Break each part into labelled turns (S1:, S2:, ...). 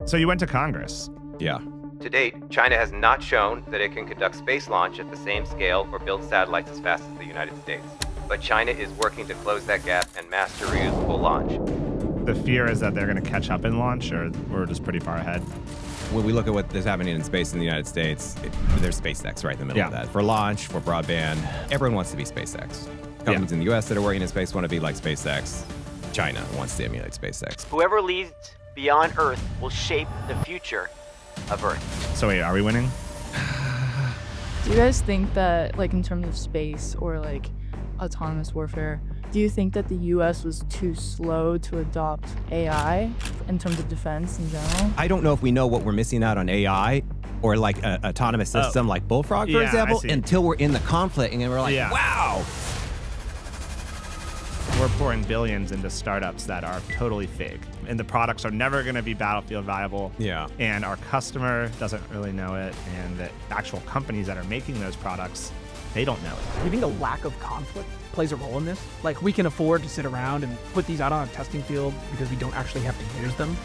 S1: So you went to Congress.
S2: Yeah.
S3: To date, China has not shown that it can conduct space launch at the same scale or build satellites as fast as the United States. But China is working to close that gap and master reusable launch.
S1: The fear is that they're going to catch up in launch, or we're just pretty far ahead.
S2: When we look at what is happening in space in the United States, there's SpaceX right in the middle of that. For launch, for broadband, everyone wants to be SpaceX. Companies in the U.S. that are working in space want to be like SpaceX. China wants to emulate SpaceX.
S4: Whoever leads beyond Earth will shape the future of Earth.
S1: So wait, are we winning?
S5: Do you guys think that, like, in terms of space or, like, autonomous warfare, do you think that the U.S. was too slow to adopt AI in terms of defense in general?
S2: I don't know if we know what we're missing out on AI or like an autonomous system like Bullfrog, for example, until we're in the conflict and we're like, wow.
S1: We're pouring billions into startups that are totally fake, and the products are never going to be battlefield viable.
S2: Yeah.
S1: And our customer doesn't really know it, and the actual companies that are making those products, they don't know it.
S6: Do you think the lack of conflict plays a role in this? Like, we can afford to sit around and put these out on a testing field because we don't actually have to use them?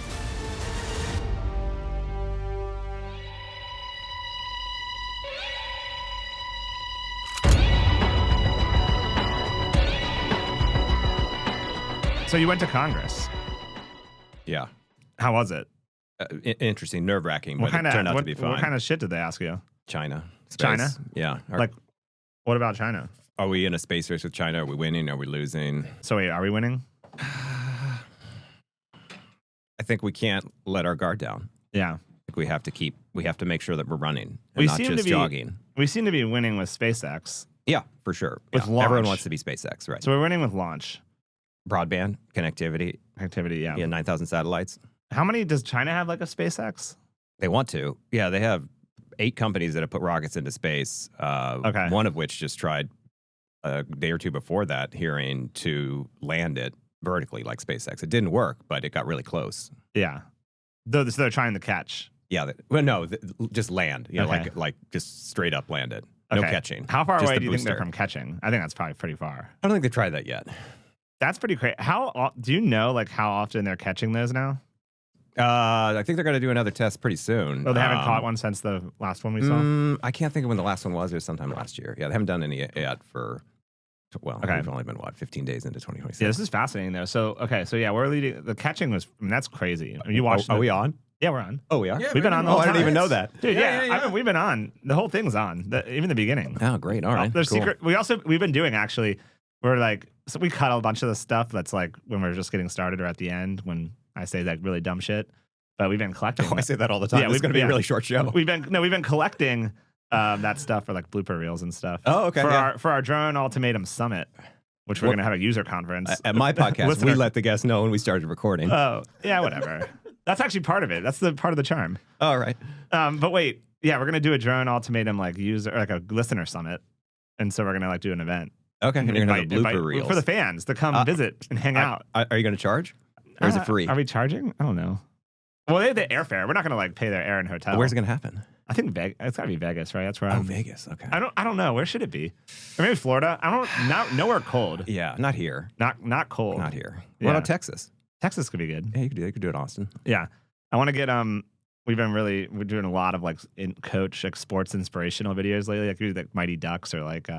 S1: So you went to Congress.
S2: Yeah.
S1: How was it?
S2: Interesting, nerve-wracking, but it turned out to be fine.
S1: What kind of shit did they ask you?
S2: China. Space.
S1: China?
S2: Yeah.
S1: Like, what about China?
S2: Are we in a space race with China? Are we winning? Are we losing?
S1: So wait, are we winning?
S2: I think we can't let our guard down.
S1: Yeah.
S2: I think we have to make sure that we're running and not just jogging.
S1: We seem to be winning with SpaceX.
S2: Yeah, for sure.
S1: With launch.
S2: Everyone wants to be SpaceX, right?
S1: So we're winning with launch.
S2: Broadband, connectivity.
S1: Yeah.
S2: Yeah, 9,000 satellites.
S1: How many does China have, like a SpaceX?
S2: They want to. Yeah, they have 8 companies that have put rockets into space. One of which just tried a day or two before that hearing to land it vertically like SpaceX. It didn't work, but it got really close.
S1: Yeah. So they're trying to catch.
S2: Yeah. Just land. You know, like just straight up land it. No catching.
S1: How far
S2: just
S1: away do you think they're from catching? I think that's probably pretty far.
S2: I don't think they've tried that yet.
S1: That's pretty crazy. Do you know, like, how often they're catching those now?
S2: I think they're going to do another test pretty soon.
S1: Oh, they haven't caught one since the last one we saw?
S2: I can't think of when the last one was. It was sometime last year. Yeah, they haven't done any yet for, we've only been, 15 days into 2026.
S1: Yeah, this is fascinating, though. So yeah, we're leading. The catching was, that's crazy. I mean, you watched
S2: Are we on?
S1: Yeah, we're on.
S2: Oh, we are?
S1: Yeah, we've been on the whole time.
S2: I didn't even know that.
S1: Dude, yeah. I mean, we've been on. The whole thing's on, even the beginning.
S2: Oh, great. All right.
S1: There's
S2: cool.
S1: secret. We've been doing, actually, we're like, so we cut a bunch of the stuff that's like when we're just getting started or at the end when I say that really dumb shit. But we've been collecting.
S2: I say that all the time. Yeah, it's going to be a really short show.
S1: We've been collecting that stuff for like blooper reels and stuff.
S2: Oh, okay.
S1: For our Drone Ultimatum Summit, which we're going to have a user conference.
S2: At my podcast, we let the guests know when we started recording.
S1: Oh, yeah, whatever. That's actually part of it. That's the part of the charm.
S2: All right.
S1: But wait, yeah, we're going to do a Drone Ultimatum like a listener summit. And so we're going to like do an event.
S2: Okay. And you're going to have blooper reels.
S1: For the fans to come visit and hang out.
S2: Are you going to charge? Or is it free?
S1: Are we charging? I don't know. Well, they have the airfare. We're not going to like pay their air and hotel.
S2: Where's it going to happen?
S1: I think it's got to be Vegas, right? That's where
S2: Vegas. Okay.
S1: I don't know. Where should it be? Or maybe Florida. Nowhere cold.
S2: Yeah, not here.
S1: Not cold.
S2: Not here.
S1: Yeah.
S2: What about Texas?
S1: Texas could be good.
S2: Yeah, you could do it in Austin.
S1: Yeah. I want to get we're doing a lot of like coach like sports inspirational videos lately. Like we do like Mighty Ducks or like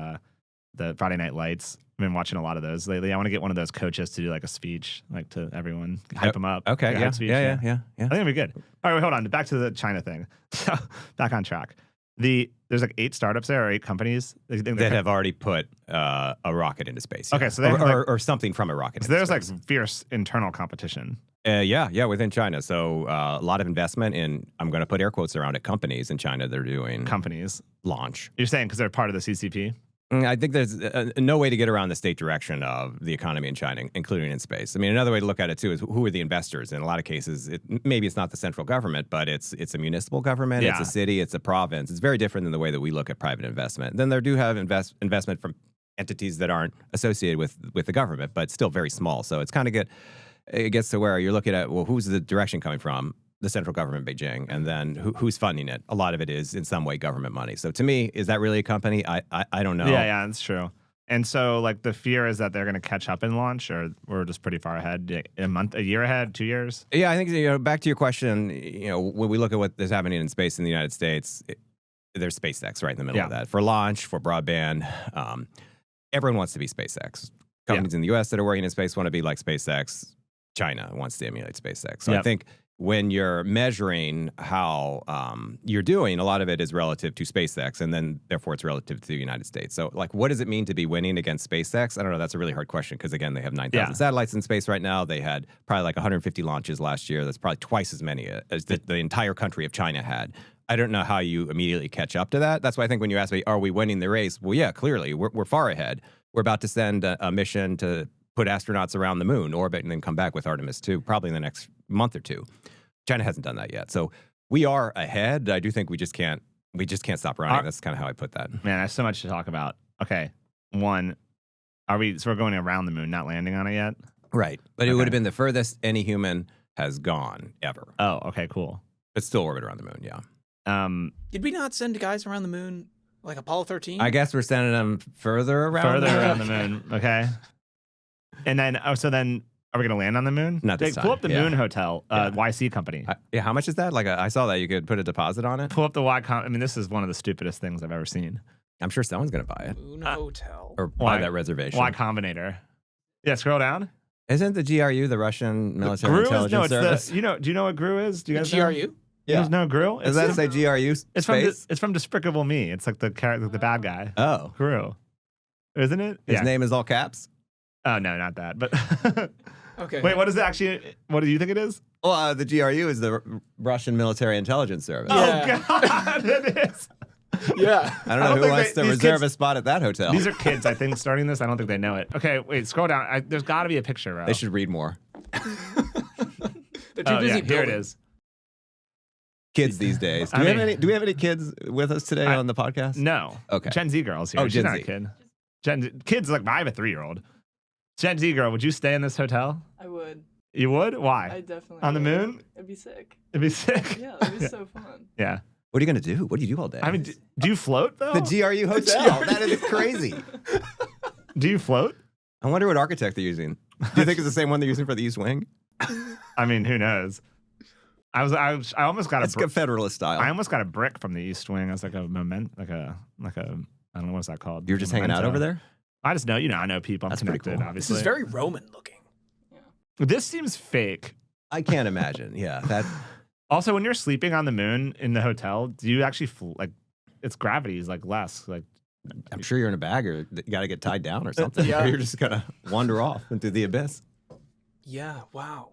S1: the Friday Night Lights. I've been watching a lot of those lately. I want to get one of those coaches to do like a speech, like to everyone, hype them up.
S2: Okay,
S1: like
S2: yeah.
S1: Speech,
S2: Yeah.
S1: I think it'd be good. All right, wait, hold on. Back to the China thing. So back on track. There's like 8 startups there or 8 companies
S2: that have already put a rocket into space.
S1: Okay,
S2: yeah.
S1: so they
S2: or something from a rocket.
S1: So there's like fierce internal competition.
S2: Yeah, within China. So a lot of investment in, I'm going to put air quotes around it, companies in China. They're doing launch.
S1: You're saying because they're part of the CCP?
S2: I think there's no way to get around the state direction of the economy in China, including in space. I mean, another way to look at it, too, is who are the investors? In a lot of cases, maybe it's not the central government, but it's a municipal government, it's a city, it's a province. It's very different than the way that we look at private investment. Then there do have investment from entities that aren't associated with the government, but still very small. So it's kind of it gets to where you're looking at, well, who's the direction coming from? The central government, Beijing, and then who's funding it? A lot of it is in some way government money. So to me, is that really a company? I don't know.
S1: Yeah, that's true. And so, like, the fear is that they're going to catch up in launch, or we're just pretty far ahead, a year ahead, 2 years.
S2: Yeah, I think back to your question. When we look at what is happening in space in the United States, there's SpaceX right in the middle of that for launch, for broadband. Everyone wants to be SpaceX. Companies in the U.S. that are working in space want to be like SpaceX. China wants to emulate SpaceX. So I think when you're measuring how you're doing, a lot of it is relative to SpaceX, and then therefore it's relative to the United States. So, like, what does it mean to be winning against SpaceX? I don't know. That's a really hard question because, again, they have 9,000 satellites in space right now. They had probably like 150 launches last year. That's probably twice as many as the entire country of China had. I don't know how you immediately catch up to that. That's why I think when you ask me, are we winning the race? Well, yeah, clearly. We're far ahead. We're about to send a mission to put astronauts around the moon, orbit, and then come back with Artemis 2 probably in the next month or two. China hasn't done that yet. So we are ahead. I do think we just can't stop running. That's kind of how I put that.
S1: Man, I have so much to talk about. Okay. One, so we're going around the moon, not landing on it yet?
S2: Right. But it would have been the furthest any human has gone ever.
S1: Oh, okay, cool.
S2: But still orbit around the moon, yeah.
S6: Did we not send guys around the moon like Apollo 13?
S2: I guess we're sending them further around
S1: the moon. Okay. And then, so then, are we going to land on the moon?
S2: Not this time.
S1: Pull up the Moon Hotel, YC company.
S2: How much is that? Like, I saw that you could put a deposit on it.
S1: Pull up the I mean, this is one of the stupidest things I've ever seen.
S2: I'm sure someone's going to buy it.
S6: Moon Hotel.
S2: Or buy that reservation.
S1: Y Combinator. Yeah, scroll down.
S2: Isn't the GRU the Russian military intelligence service?
S1: Do you know what GRU is? Do you guys
S6: GRU?
S1: know? You guys know GRU?
S2: Does that say GRU space?
S1: It's from Despicable Me. It's like the bad guy.
S2: Oh.
S1: GRU. Isn't it?
S2: His name is all caps?
S1: Oh, no, not that. But
S6: okay.
S1: Wait, what is it actually? What do you think it is?
S2: Well, the GRU is the Russian military intelligence service.
S6: Yeah.
S1: Oh, God, it is.
S6: Yeah.
S2: I don't know who wants to reserve a spot at that hotel.
S1: These are kids, I think, starting this. I don't think they know it. Okay, wait, scroll down. There's got to be a picture, bro.
S2: They should read more.
S6: They're too busy
S1: here it is.
S2: Kids these days. Do we have any kids with us today on the podcast?
S1: No.
S2: Okay.
S1: Gen Z girls here.
S2: Oh,
S1: She's
S2: Gen
S1: not
S2: Z.
S1: a kid. Kids, like, I have a 3-year-old. Gen Z girl, would you stay in this hotel?
S5: I would.
S1: You would? Why?
S5: I definitely
S1: On the
S5: would.
S1: moon?
S5: It'd be sick.
S1: It'd be sick.
S5: Yeah, it'd be so fun.
S1: Yeah.
S2: What are you going to do? What do you do all day?
S1: I mean, do you float, though?
S2: the GRU hotel. That is crazy.
S1: Do you float?
S2: I wonder what architect they're using. Do you think it's the same one they're using for the East Wing?
S1: I mean, who knows? I almost got
S2: It's Federalist style.
S1: I almost got a brick from the East Wing as like a I don't know what's that called.
S2: You were just hanging out over there?
S1: I just know, I know people. I'm
S2: That's pretty
S1: connected,
S2: cool.
S1: obviously.
S6: This is very Roman looking.
S1: This seems fake.
S2: I can't imagine. Yeah. That.
S1: Also, when you're sleeping on the moon in the hotel, do you actually its gravity is like less? Like,
S2: I'm sure you're in a bag or you got to get tied down or something.
S6: Yeah.
S2: Or you're just going to wander off into the abyss.
S6: Yeah. Wow.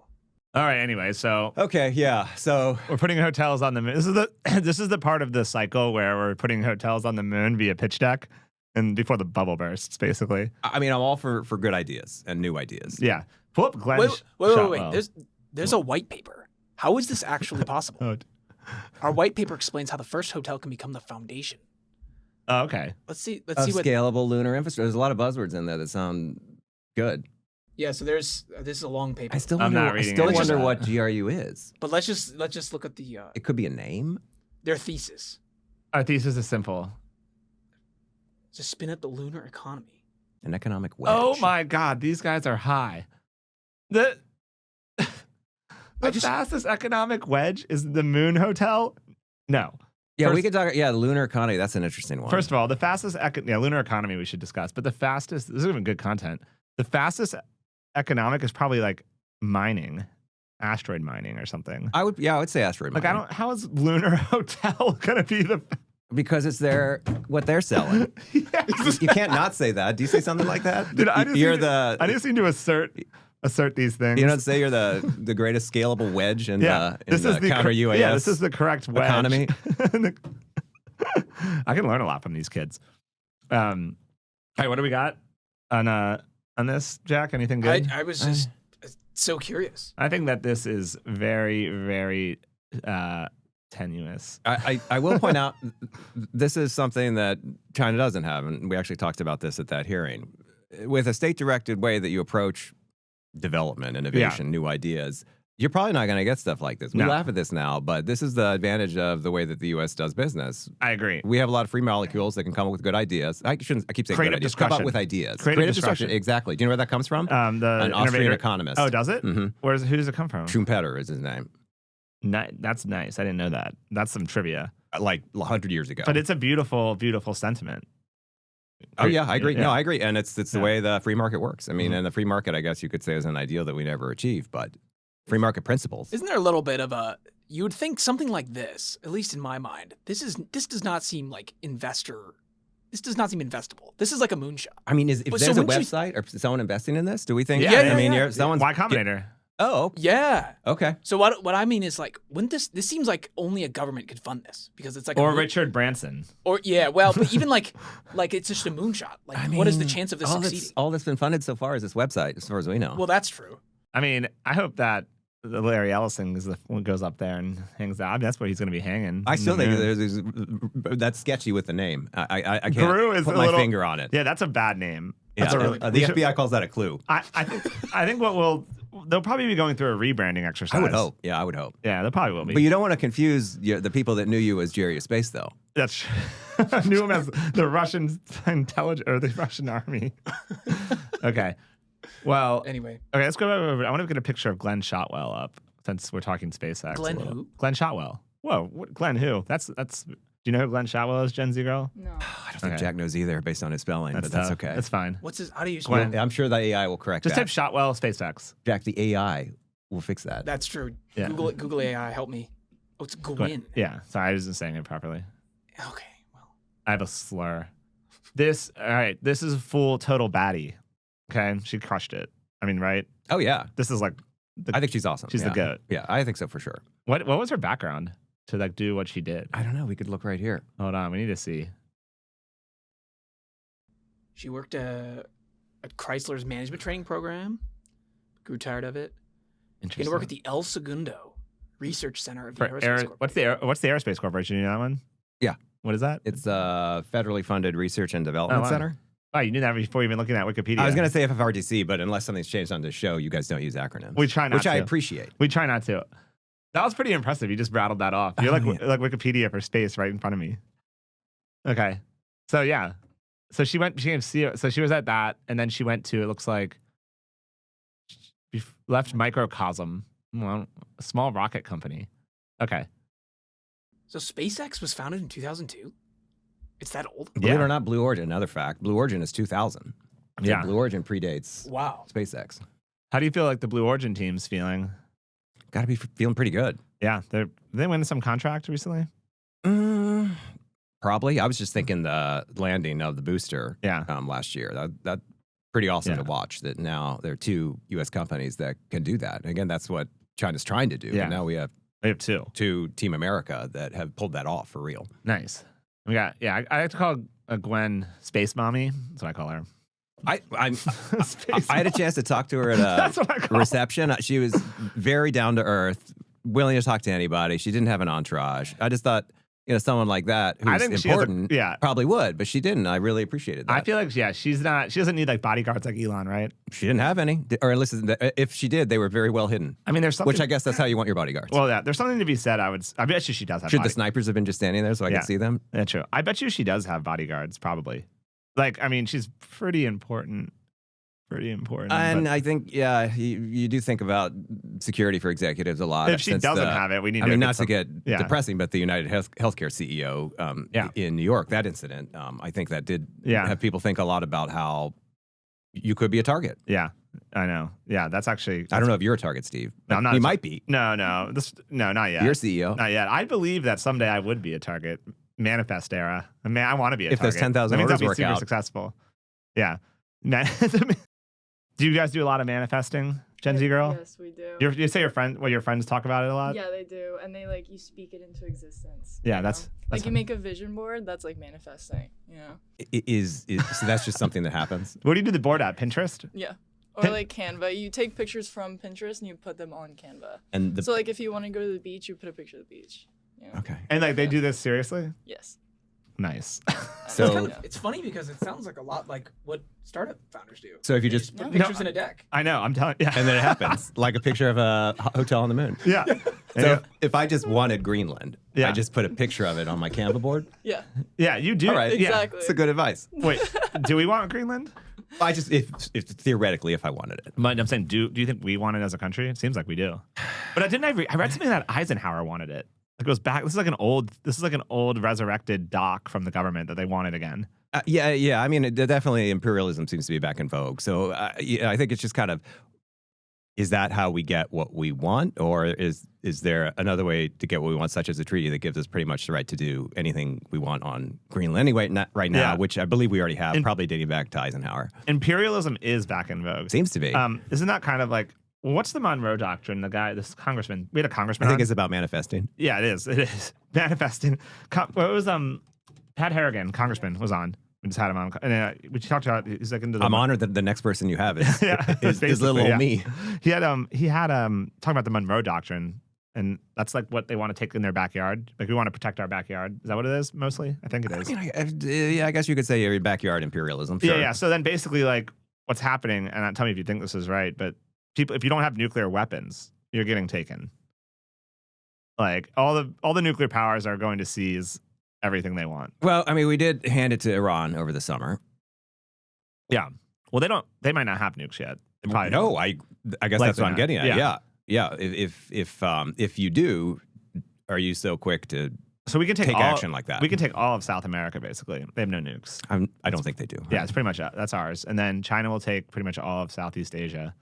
S1: all right. Anyway, so
S2: Okay. Yeah. So
S1: we're putting hotels on the moon. This is the part of the cycle where we're putting hotels on the moon via pitch deck, and before the bubble bursts, basically.
S2: I mean, I'm all for good ideas and new ideas.
S1: Yeah. Pull up Glenn.
S6: Wait. There's a white paper. How is this actually possible?
S1: Oh,
S6: Our white paper explains how the first hotel can become the foundation.
S1: okay.
S6: Let's see
S2: Of
S6: what.
S2: scalable lunar infrastructure. There's a lot of buzzwords in there that sound good.
S6: Yeah. So this is a long paper.
S2: I still
S1: I'm
S2: wonder,
S1: not reading
S2: still
S1: any of
S2: wonder
S1: that.
S2: what GRU is.
S6: But let's just look at the
S2: It could be a name.
S6: their thesis.
S1: Our thesis is simple.
S6: To spin up the lunar economy.
S2: An economic wedge.
S1: Oh my God, these guys are high. The fastest economic wedge is the Moon Hotel. No.
S2: Yeah, we
S1: First-
S2: could talk. Yeah, the lunar economy. That's an interesting one.
S1: First of all, the fastest lunar economy we should discuss, but the fastest, this is even good content. The fastest economic is probably like mining, asteroid mining or something.
S2: I would say asteroid
S1: Like,
S2: mining.
S1: how is Lunar Hotel going to be the.
S2: Because it's what they're selling.
S1: Yes.
S2: You can't not say that. Do you say something like that?
S1: Dude, I
S2: You're
S1: just need to assert these things.
S2: You don't say you're the greatest scalable wedge in the counter UAS.
S1: Yeah, this is the correct wedge.
S2: economy.
S1: I can learn a lot from these kids. Hey, what do we got on this, Jack? Anything good?
S6: I was just so curious.
S1: I think that this is very, very tenuous.
S2: I will point out this is something that China doesn't have, and we actually talked about this at that hearing. With a state-directed way that you approach development, innovation, new ideas, You're probably not going to get stuff like this. We
S1: No.
S2: laugh at this now, but this is the advantage of the way that the U.S. does business.
S1: I agree.
S2: We have a lot of free molecules that can come up with good ideas. I keep saying
S1: Creative
S2: good ideas. Come up
S1: discussion.
S2: with ideas.
S1: Creative discussion.
S2: Exactly. Do you know where that comes from?
S1: The
S2: An Austrian
S1: innovator-
S2: economist.
S1: Oh, does it?
S2: Mhm.
S1: Who does it come from?
S2: Schumpeter is his name.
S1: That's nice. I didn't know that. That's some trivia.
S2: Like 100 years ago.
S1: But it's a beautiful, beautiful sentiment.
S2: Oh yeah, I agree.
S1: Yeah.
S2: No, I agree, and it's the
S1: Yeah.
S2: way the free market works. I mean,
S1: Mhm.
S2: and the free market, I guess you could say, is an ideal that we never achieve, but free market principles.
S6: Isn't there a little bit of a? You would think something like this, at least in my mind. This does not seem like investor. This does not seem investable. This is like a moonshot.
S2: I mean, if
S6: But so
S2: there's a
S6: wouldn't you-
S2: website or someone investing in this, do we think?
S1: Yeah,
S2: I
S1: yeah,
S2: mean,
S6: yeah.
S2: someone's
S1: Y Combinator.
S2: Oh,
S6: Yeah.
S2: okay.
S6: So what I mean is like, wouldn't this seems like only a government could fund this because it's like
S1: Or
S6: a,
S1: Richard Branson.
S6: or yeah, well, but even like it's just a moonshot. Like, what is the chance of this succeeding?
S2: All that's been funded so far is this website, as far as we know.
S6: Well, that's true.
S1: I mean, I hope that the Larry Ellison is the one goes up there and hangs out. I mean, that's where he's going to be hanging.
S2: I still
S1: in the
S2: think
S1: moon.
S2: that's sketchy with the name. I can't
S1: Gru is
S2: put
S1: a
S2: my
S1: little-
S2: finger on it.
S1: Yeah, that's a bad name.
S2: Yeah,
S1: That's a really,
S2: the
S1: we should-
S2: FBI calls that a clue.
S1: I think they'll probably be going through a rebranding exercise.
S2: I would hope. Yeah, I would hope.
S1: Yeah, they probably will be.
S2: But you don't want to confuse the people that knew you as Jerry of Space, though.
S1: That's I knew him as the Russian intelligence or the Russian army. Okay. Well,
S6: Anyway,
S1: okay, let's go over. I want to get a picture of Glenn Shotwell up since we're talking SpaceX.
S6: Glenn
S1: a little.
S6: who?
S1: Glenn Shotwell. Whoa, Glenn who? That's. Do you know who Glenn Shotwell is, Gen Z girl?
S5: No.
S2: I don't think
S1: Okay.
S2: Jack knows either, based on his spelling, but that's
S1: tough.
S2: okay.
S1: That's fine.
S6: what's his? How do you
S1: Glenn.
S6: spell?
S2: I'm sure the AI will correct
S1: Just
S2: that.
S1: type Shotwell SpaceX.
S2: Jack, the AI will fix that.
S6: That's true.
S1: Yeah.
S6: Google AI, help me. Oh, it's Gwyn.
S1: Yeah, sorry, I wasn't saying it properly.
S6: Okay, well,
S1: I have a slur. All right, this is full total baddie. Okay, she crushed it. I mean, right?
S2: Oh yeah,
S1: This is like,
S2: I think she's awesome.
S1: she's
S2: yeah.
S1: the goat.
S2: Yeah, I think so for sure.
S1: What was her background to like do what she did?
S2: I don't know. We could look right here.
S1: Hold on, we need to see.
S6: she worked at Chrysler's management training program. Grew tired of it. She's
S1: Interesting.
S6: gonna work at the El Segundo Research Center of the
S1: For
S6: Aerospace Corporation.
S1: what's the Aerospace Corporation? You know that one?
S2: Yeah.
S1: What is that?
S2: It's a federally funded research and development
S1: Oh, wow.
S2: center.
S1: Oh, you knew that before even looking at Wikipedia.
S2: I was going to say FFRDC, but unless something's changed on this show, you guys don't use acronyms.
S1: We try not
S2: which I
S1: to.
S2: appreciate.
S1: We try not to. That was pretty impressive. You just rattled that off. You're
S2: Oh,
S1: like
S2: yeah.
S1: like Wikipedia for space right in front of me. Okay. So yeah. So she became CEO. So she was at that, and then she went to, it looks like, left Microcosm, well, a small rocket company. Okay.
S6: So SpaceX was founded in 2002. It's that old.
S2: Believe it
S1: Yeah.
S2: or not, Blue Origin, another fact. Blue Origin is 2000.
S1: Yeah.
S2: Blue Origin predates
S6: Wow.
S2: SpaceX.
S1: How do you feel like the Blue Origin team's feeling?
S2: Got to be feeling pretty good.
S1: Yeah. Did they win some contract recently?
S2: Probably. I was just thinking the landing of the booster
S1: Yeah.
S2: last year. That pretty awesome
S1: Yeah.
S2: to watch that now there are two U.S. companies that can do that. And again, that's what China's trying to do.
S1: Yeah.
S2: And now we have
S1: We have two.
S2: two Team America that have pulled that off for real.
S1: Nice. We got, yeah, I like to call Gwen Space Mommy. That's what I call her.
S2: I had a chance to talk to her at
S1: That's what I
S2: a
S1: call her.
S2: reception. She was very down to earth, willing to talk to anybody. She didn't have an entourage. I just thought, someone like that
S1: I
S2: who's
S1: think she has a-
S2: important
S1: yeah.
S2: probably would, but she didn't. I really appreciated that.
S1: I feel like, yeah, she doesn't need like bodyguards like Elon, right?
S2: She didn't have any, or at least if she did, they were very well hidden.
S1: I mean, there's something.
S2: Which I guess that's how you want your bodyguards.
S1: Well, yeah, there's something to be said. I bet you she does have.
S2: Should the snipers have been just standing there so I
S1: Yeah.
S2: could see them?
S1: Yeah, true. I bet you she does have bodyguards, probably. Like, I mean, she's pretty important. Pretty important.
S2: And
S1: but
S2: I think, yeah, you do think about security for executives a lot.
S1: if she
S2: since
S1: doesn't
S2: the-
S1: have it, we need.
S2: I mean,
S1: get
S2: not to
S1: some-
S2: get
S1: yeah.
S2: depressing, but the United Healthcare CEO
S1: Yeah.
S2: in New York, that incident, I think that did
S1: Yeah.
S2: have people think a lot about how you could be a target.
S1: Yeah, I know. Yeah, that's actually.
S2: I don't know if you're a target, Steve.
S1: No, I'm not
S2: You
S1: a
S2: might be.
S1: No, not yet.
S2: You're CEO.
S1: Not yet. I believe that someday I would be a target. Manifest era. I mean, I want to be a
S2: If those
S1: target.
S2: 10,000
S1: That means
S2: orders
S1: I'll be
S2: work
S1: super
S2: out.
S1: successful. Yeah. Do you guys do a lot of manifesting, Gen Z girl?
S5: Yes, we do.
S1: You say your friends talk about it a lot?
S5: Yeah, they do, and they you speak it into existence.
S1: Yeah,
S5: you
S1: that's
S5: know?
S1: that's
S5: you make a vision board. That's like manifesting. You know?
S2: So that's just something that happens.
S1: What do you do the board at? Pinterest?
S5: Yeah. Or
S1: Pin-
S5: like Canva. You take pictures from Pinterest and you put them on Canva.
S2: And
S5: So if you want to go to the beach, you put a picture of the beach. You know?
S2: okay.
S1: And they do this seriously?
S5: Yes.
S1: Nice.
S2: So
S6: It's funny because it sounds like a lot like what startup founders do.
S2: so if you
S6: They
S2: just
S6: put pictures in a deck.
S1: I know. I'm telling. Yeah.
S2: and then it happens like a picture of a hotel on the moon.
S1: Yeah.
S2: So if I just wanted Greenland,
S1: Yeah.
S2: I just put a picture of it on my Canva board.
S5: Yeah.
S1: Yeah. You do.
S2: All right.
S1: Yeah.
S5: Exactly.
S2: It's a good advice.
S1: Wait. Do we want Greenland?
S2: I just if theoretically if I wanted it.
S1: But I'm saying, do you think we want it as a country? It seems like we do. But I read something that Eisenhower wanted it. It goes back. This is like an old resurrected doc from the government that they wanted again.
S2: Yeah. I mean, definitely imperialism seems to be back in vogue. So yeah, I think it's just kind of, is that how we get what we want, or is there another way to get what we want, such as a treaty that gives us pretty much the right to do anything we want on Greenland anyway, not right now,
S1: Yeah.
S2: which I believe we already have, probably dating back to Eisenhower.
S1: Imperialism is back in vogue.
S2: Seems to be.
S1: Isn't that kind of like what's the Monroe Doctrine? The guy, this congressman. We had a congressman.
S2: I think
S1: on.
S2: it's about manifesting.
S1: Yeah, it is. It is manifesting. What was Pat Harrigan, congressman, was on. We just had him on, and we talked about. He's like into the.
S2: I'm honored that the next person you have is,
S1: Yeah,
S2: is little
S1: basically,
S2: old me.
S1: He had talking about the Monroe Doctrine, and that's like what they want to take in their backyard. Like we want to protect our backyard. Is that what it is? Mostly, I think it is.
S2: Yeah, I guess you could say your backyard imperialism. Sure.
S1: Yeah. So then basically, like what's happening, and tell me if you think this is right, but people, if you don't have nuclear weapons, you're getting taken. Like all the nuclear powers are going to seize everything they want.
S2: Well, I mean, we did hand it to Iran over the summer.
S1: Yeah. Well, they might not have nukes yet. They probably
S2: No,
S1: don't.
S2: I guess
S1: Likely
S2: that's what I'm
S1: not.
S2: getting at.
S1: Yeah.
S2: Yeah. If you do, are you so quick to
S1: So we can take
S2: action like that?
S1: We can take all of South America basically. They have no nukes.
S2: I don't think they do.
S1: Yeah, it's pretty much that's ours. And then China will take pretty much all of Southeast Asia.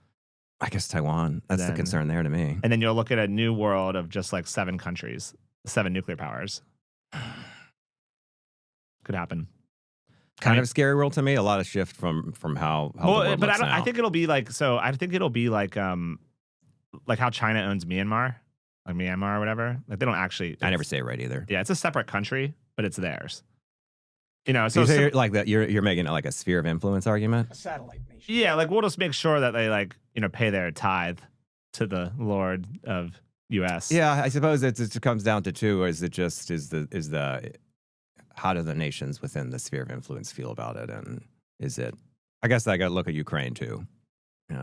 S2: I guess Taiwan. That's the
S1: Then-
S2: concern there to me.
S1: And then you'll look at a new world of just like 7 countries, 7 nuclear powers. Could happen.
S2: Kind of a scary world to me. A lot of shift from how the world
S1: but
S2: looks
S1: I
S2: now.
S1: think it'll be like how China owns Myanmar, like Myanmar or whatever. Like they don't actually.
S2: I never say it right either.
S1: Yeah, it's a separate country, but it's theirs. You know,
S2: So
S1: so
S2: you're like that. You're making it like a sphere of influence argument.
S6: A satellite nation.
S1: yeah, like we'll just make sure that they like pay their tithe to the Lord of U.S.
S2: Yeah, I suppose it comes down to two. Is it just is the how do the nations within the sphere of influence feel about it, and is it? I guess I got to look at Ukraine too.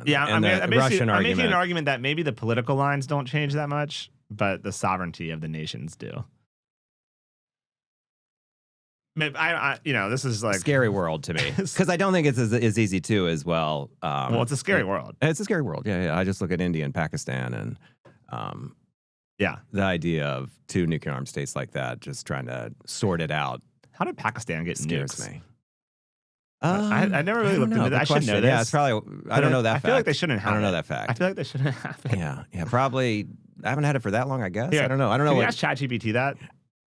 S1: Yeah,
S2: and
S1: I'm
S2: the Russian
S1: making
S2: argument.
S1: an argument that maybe the political lines don't change that much, but the sovereignty of the nations do. Maybe this is like
S2: Scary world to me because I don't think it's as easy too as well.
S1: well, it's a scary world.
S2: It's a scary world. Yeah. I just look at India and Pakistan and
S1: Yeah,
S2: the idea of 2 nuclear armed states like that, just trying to sort it out,
S1: how did Pakistan get
S2: scares
S1: nukes?
S2: me.
S1: I never really looked into that. I should know this.
S2: Yeah, it's probably. I don't know that.
S1: I feel like they shouldn't have.
S2: I don't know
S1: it.
S2: that fact.
S1: I feel like they shouldn't have it.
S2: Yeah, probably. I haven't had it for that long. I guess.
S1: Yeah.
S2: I don't know.
S1: Can you
S2: what.
S1: ask ChatGPT that?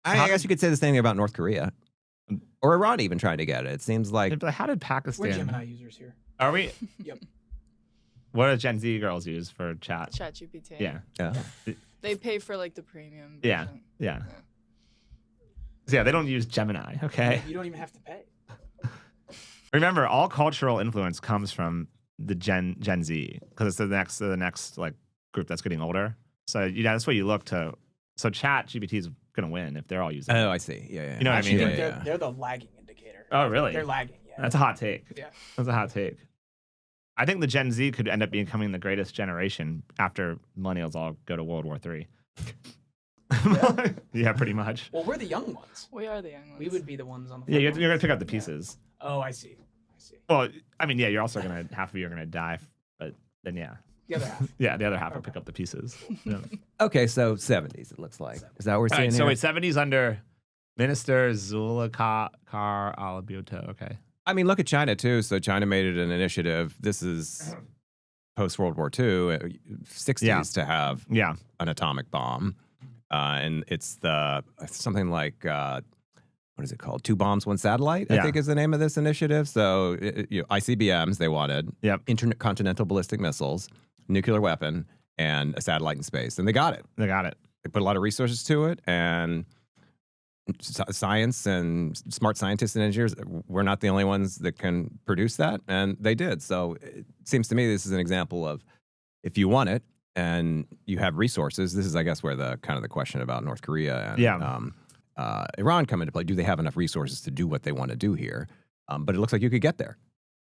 S2: I guess you could say the same thing about North Korea, or Iran even trying to get it. It seems like
S1: They'd be like, how did
S6: We're
S1: Pakistan?
S6: Gemini users here.
S1: Are we?
S6: Yep.
S1: What do Gen Z girls use for chat?
S5: ChatGPT.
S1: Yeah.
S5: They pay for like the premium.
S1: Yeah.
S5: version.
S1: Yeah. So, yeah, they don't use Gemini. Okay.
S6: You don't even have to pay.
S1: Remember, all cultural influence comes from the Gen Z because it's the next like group that's getting older. So that's what you look to. So Chat GPT is gonna win if they're all using.
S2: Oh,
S1: it.
S2: I see. Yeah.
S1: You know what I
S6: Actually,
S1: mean?
S2: Yeah.
S6: they're the lagging indicator.
S1: Oh, really?
S6: They're lagging. Yeah.
S1: That's a hot take.
S6: Yeah.
S1: That's a hot take. I think the Gen Z could end up becoming the greatest generation after millennials all go to World War III. Yeah, pretty much.
S6: Well, we're the young ones.
S5: We are the young ones.
S6: We would be the ones on the.
S1: Yeah,
S6: front
S1: you're
S6: line.
S1: gonna pick up the pieces.
S6: Oh, I see.
S1: Well, I mean, yeah, you're also gonna half of you are gonna die, but then
S6: The other half.
S1: yeah, the other half will pick up the pieces. Yeah.
S2: Okay, so 70s. It looks like. Is that what we're
S1: All
S2: seeing
S1: right, so
S2: here?
S1: wait, 70s under Minister Zulfikar Alabuto. Okay.
S2: I mean, look at China too. So China made it an initiative. This is post World War II, 60s
S1: Yeah.
S2: to have
S1: Yeah.
S2: an atomic bomb, and it's something like what is it called? 2 bombs, 1 satellite. I
S1: Yeah.
S2: think is the name of this initiative. So ICBMs they wanted,
S1: Yep.
S2: intercontinental ballistic missiles, nuclear weapon, and a satellite in space, and they got it.
S1: They got it.
S2: They put a lot of resources to it, and science and smart scientists and engineers, we're not the only ones that can produce that, and they did. So it seems to me this is an example of if you want it and you have resources, this is, I guess, where the kind of the question about North Korea and
S1: Yeah.
S2: Iran come into play. Do they have enough resources to do what they want to do here? But it looks like you could get there.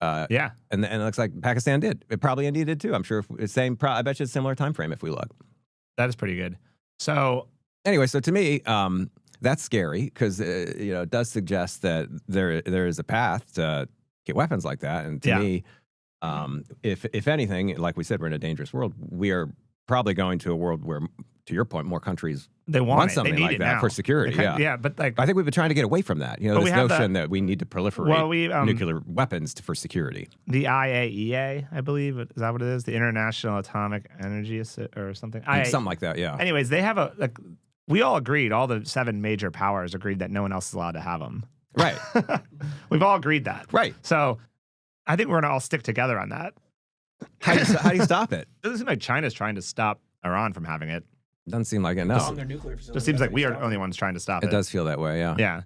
S1: Yeah.
S2: And it looks like Pakistan did. It probably India did too. I'm sure it's I bet you it's a similar time frame if we look.
S1: That is pretty good. So
S2: anyway, so to me, that's scary because it does suggest that there is a path to get weapons like that. And to me, if anything, like we said, we're in a dangerous world. We are probably going to a world where, to your point, more countries
S1: want
S2: something
S1: they need
S2: like
S1: it
S2: that
S1: now.
S2: for security.
S1: Yeah, but like
S2: I think we've been trying to get away from that. This notion that we need to proliferate nuclear weapons for security.
S1: The IAEA, I believe, is that what it is? The International Atomic Energy or something.
S2: Something like that. Yeah.
S1: Anyways, they have we all agreed. All the 7 major powers agreed that no one else is allowed to have them.
S2: Right.
S1: We've all agreed that.
S2: Right.
S1: So I think we're gonna all stick together on that.
S2: How do you stop it?
S1: It doesn't seem like China's trying to stop Iran from having it.
S2: Doesn't seem like it. No.
S6: On their nuclear facility.
S1: It seems like we are the only ones trying to stop it.
S2: It does feel that way. Yeah.
S1: Yeah.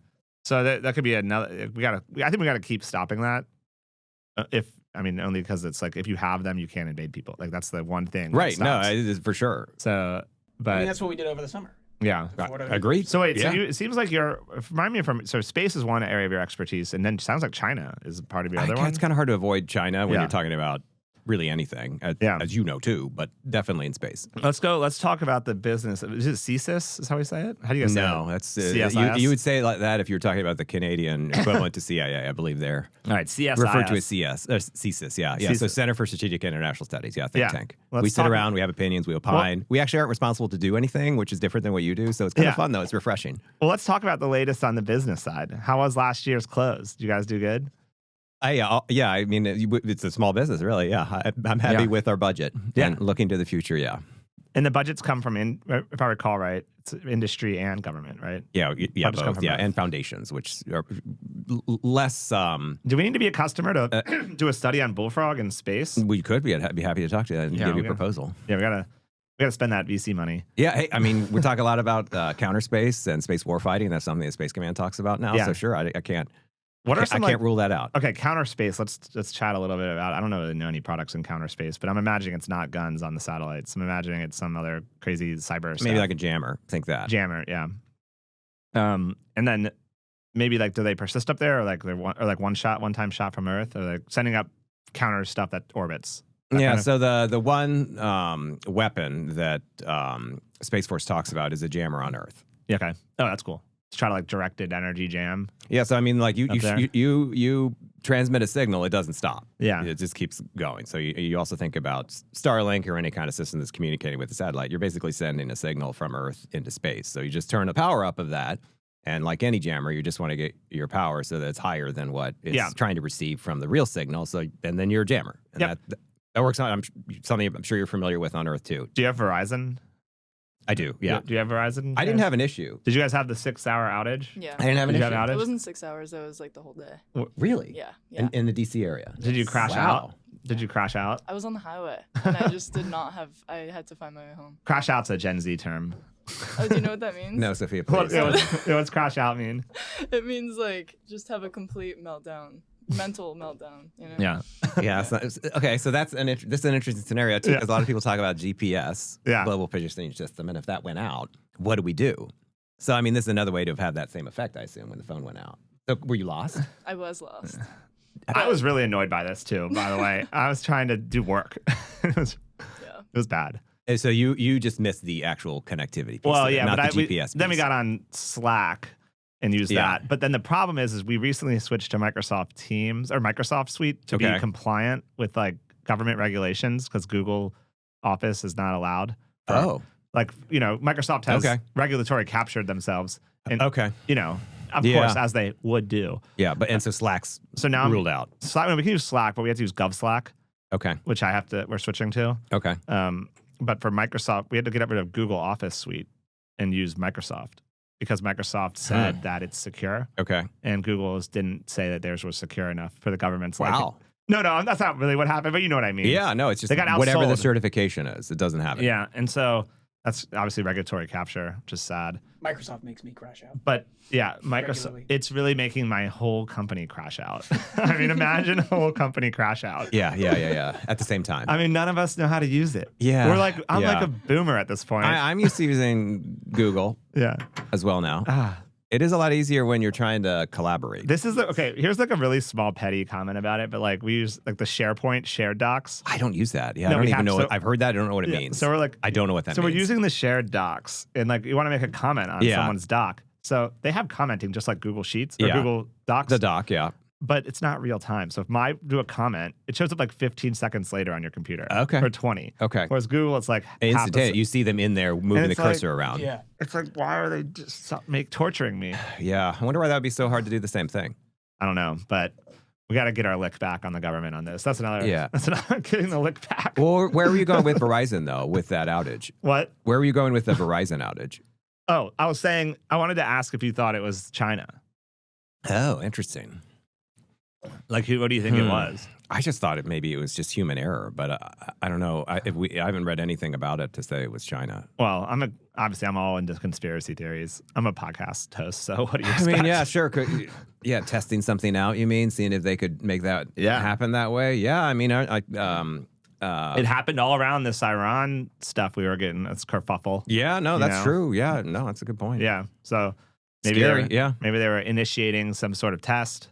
S1: So that could be another. I think we gotta keep stopping that. Only because it's like if you have them, you can't invade people. Like that's the one thing.
S2: Right. No, it is for sure.
S1: So, but
S6: that's what we did over the summer.
S1: Yeah.
S2: Agreed.
S1: So wait, it seems like remind me so space is one area of your expertise, and then it sounds like China is part of your other one.
S2: It's kind of hard to avoid China when you're talking about really anything, as you know too, but definitely in space.
S1: Let's talk about the business. Is it CSIS? Is how we say it? How do you guys say it?
S2: No, that's
S1: CSIS?
S2: you would say it like that if you were talking about the Canadian equivalent to CIA, I believe there.
S1: All right, CSIS.
S2: Referred to as CSIS, yeah.
S1: CSIS.
S2: So Center for Strategic International Studies, think tank. We sit
S1: talk
S2: around, we have opinions, we opine. We actually aren't responsible to do anything, which is different than what you do, so it's kind of fun though, it's refreshing.
S1: Well, let's talk about the latest on the business side. How was last year's close? Did you guys do good?
S2: Yeah, I mean, it's a small business, really. Yeah, I'm happy with our budget and looking to the future. Yeah,
S1: and the budgets come from, if I recall right, it's industry and government, right?
S2: Yeah, both. Yeah, and foundations, which are less.
S1: Do we need to be a customer to do a study on bullfrog in space?
S2: We could be. I'd be happy to talk to you and give you a proposal.
S1: Yeah, we gotta spend that VC money.
S2: Yeah, hey, I mean, we talk a lot about counterspace and space warfighting. That's something that Space Command talks about now. So sure, I can't. I can't rule that out.
S1: Okay, counterspace. Let's chat a little bit about. I don't know any products in counterspace, but I'm imagining it's not guns on the satellites. I'm imagining it's some other crazy cyber stuff.
S2: Maybe like a jammer. Think that
S1: jammer. Yeah. And then maybe do they persist up there, or one time shot from Earth, or sending up counter stuff that orbits?
S2: So the one weapon that Space Force talks about is a jammer on Earth.
S1: Yeah, okay. Oh, that's cool. Try to directed energy jam.
S2: Yeah, so I mean, you transmit a signal, it doesn't stop.
S1: Yeah,
S2: it just keeps going. So you also think about Starlink or any kind of system that's communicating with the satellite. You're basically sending a signal from Earth into space. So you just turn the power up of that, and like any jammer, you just want to get your power so that it's higher than what it's trying to receive from the real signal. So and then you're a jammer, and that works on something I'm sure you're familiar with on Earth too.
S1: Do you have Verizon?
S2: I do, yeah.
S1: Do you have Verizon?
S2: I didn't have an issue.
S1: Did you guys have the 6-hour outage?
S5: Yeah.
S2: I didn't have an issue.
S1: Outage?
S5: It wasn't 6 hours. It was the whole day.
S2: Really?
S5: Yeah.
S2: In the DC area.
S1: Did you crash out? Did you crash out?
S5: I was on the highway, and I just did not have. I had to find my way home.
S1: Crash out's a Gen Z term.
S5: Oh, do you know what that means?
S2: No, Sophia, please.
S1: What's crash out mean?
S5: It means just have a complete meltdown. Mental meltdown,
S1: Yeah.
S2: Yeah. Okay, so this is an interesting scenario too, because a lot of people talk about GPS, global positioning system, and if that went out, what do we do? So I mean, this is another way to have had that same effect, I assume, when the phone went out. So were you lost?
S5: I was lost.
S1: I was really annoyed by this too, by the way. I was trying to do work. It was bad.
S2: And so you just missed the actual connectivity piece.
S1: Well, yeah,
S2: not
S1: but
S2: the GPS piece.
S1: Then we got on Slack and used that. But then the problem is we recently switched to Microsoft Teams or Microsoft Suite to be compliant with government regulations because Google Office is not allowed. Microsoft has regulatory captured themselves. And, of course, as they would do.
S2: Yeah, so Slack's
S1: now
S2: ruled out.
S1: Slack, we can use Slack, but we have to use GovSlack.
S2: Okay.
S1: Which we're switching to.
S2: Okay.
S1: But for Microsoft, we had to get rid of Google Office Suite and use Microsoft because Microsoft said that it's secure.
S2: Okay.
S1: And Google didn't say that theirs was secure enough for the government's.
S2: Wow.
S1: No, that's not really what happened, but you know what I mean.
S2: Yeah, no, it's just whatever the certification is, it doesn't have it.
S1: Yeah, and so that's obviously regulatory capture, which is sad.
S6: Microsoft makes me crash out.
S1: But yeah, Microsoft, it's really making my whole company crash out. I mean, imagine a whole company crash out.
S2: Yeah. At the same time.
S1: I mean, none of us know how to use it.
S2: Yeah.
S1: I'm like a boomer at this point.
S2: I'm used to using Google
S1: as
S2: well now. It is a lot easier when you're trying to collaborate.
S1: This is okay. Here's like a really small petty comment about it, but like we use like the SharePoint shared docs.
S2: I don't use that. Yeah,
S1: No,
S2: I don't
S1: we
S2: even
S1: have-
S2: know.
S1: so-
S2: I've heard that. I don't know what it
S1: Yeah,
S2: means.
S1: so we're like,
S2: I don't know what that
S1: so
S2: means.
S1: we're using the shared docs, and like you want to make a comment on someone's doc. So they have commenting just like Google Sheets or Google Docs.
S2: the doc, yeah.
S1: But it's not real time. So if I do a comment, it shows up like 15 seconds later on your computer.
S2: Okay.
S1: Or 20.
S2: Okay.
S1: Whereas Google, it's like half a
S2: Instantaneous. You see them in there moving the
S1: it's like-
S2: cursor around.
S6: Yeah.
S1: It's like, why are they just torturing me?
S2: Yeah. I wonder why that would be so hard to do the same thing.
S1: I don't know, but we got to get our lick back on the government on this. That's another.
S2: Yeah.
S1: That's another getting the lick back.
S2: Well, where were you going with Verizon, though, with that outage?
S1: What?
S2: Where were you going with the Verizon outage?
S1: Oh, I was saying, I wanted to ask if you thought it was China.
S2: Oh, interesting.
S1: Like, what do you think it was?
S2: I just thought maybe it was just human error, but I don't know. I haven't read anything about it to say it was China.
S1: Well, obviously I'm all into conspiracy theories. I'm a podcast host, so what do you
S2: I
S1: expect?
S2: mean, yeah, sure. Testing something out, you mean? Seeing if they could make that happen that way? Yeah, I mean,
S1: it happened all around this Iran stuff we were getting. That's kerfuffle.
S2: yeah, no,
S1: You
S2: that's
S1: know?
S2: true. Yeah, no, that's a good point.
S1: Yeah. So maybe
S2: Scary, yeah.
S1: maybe they were initiating some sort of test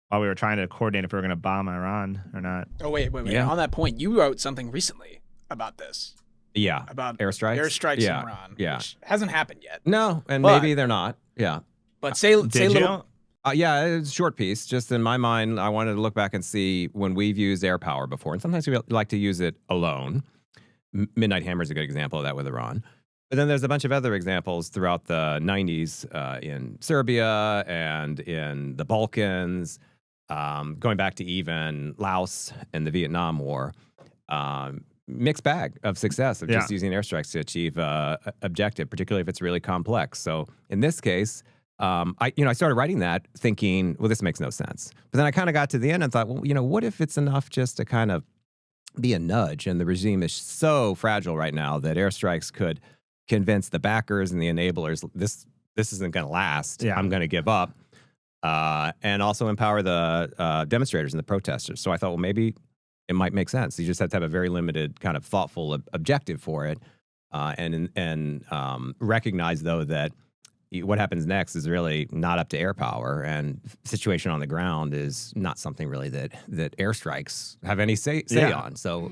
S1: while we were trying to coordinate if we were going to bomb Iran or not.
S6: Oh, wait.
S2: Yeah.
S6: On that point, you wrote something recently about this.
S2: Yeah.
S6: About
S2: airstrikes?
S6: Airstrikes
S2: Yeah,
S6: in Iran.
S2: yeah.
S6: Which hasn't happened yet.
S2: No, and
S6: But-
S2: maybe they're not. Yeah.
S6: But say
S1: Did
S6: little.
S1: you?
S2: Yeah, it's a short piece. Just in my mind, I wanted to look back and see when we've used air power before, and sometimes we like to use it alone. Midnight Hammer is a good example of that with Iran. But then there's a bunch of other examples throughout the 90s in Serbia and in the Balkans, going back to even Laos and the Vietnam War. Mixed bag of success of just using airstrikes to achieve objective, particularly if it's really complex. So in this case, I started writing that thinking, well, this makes no sense. But then I kind of got to the end and thought, well, what if it's enough just to kind of be a nudge? And the regime is so fragile right now that airstrikes could convince the backers and the enablers, this isn't going to last.
S1: Yeah.
S2: I'm going to give up. And also empower the demonstrators and the protesters. So I thought, well, maybe it might make sense. You just have to have a very limited kind of thoughtful objective for it, and recognize though that what happens next is really not up to air power, and situation on the ground is not something really that airstrikes have any say on. So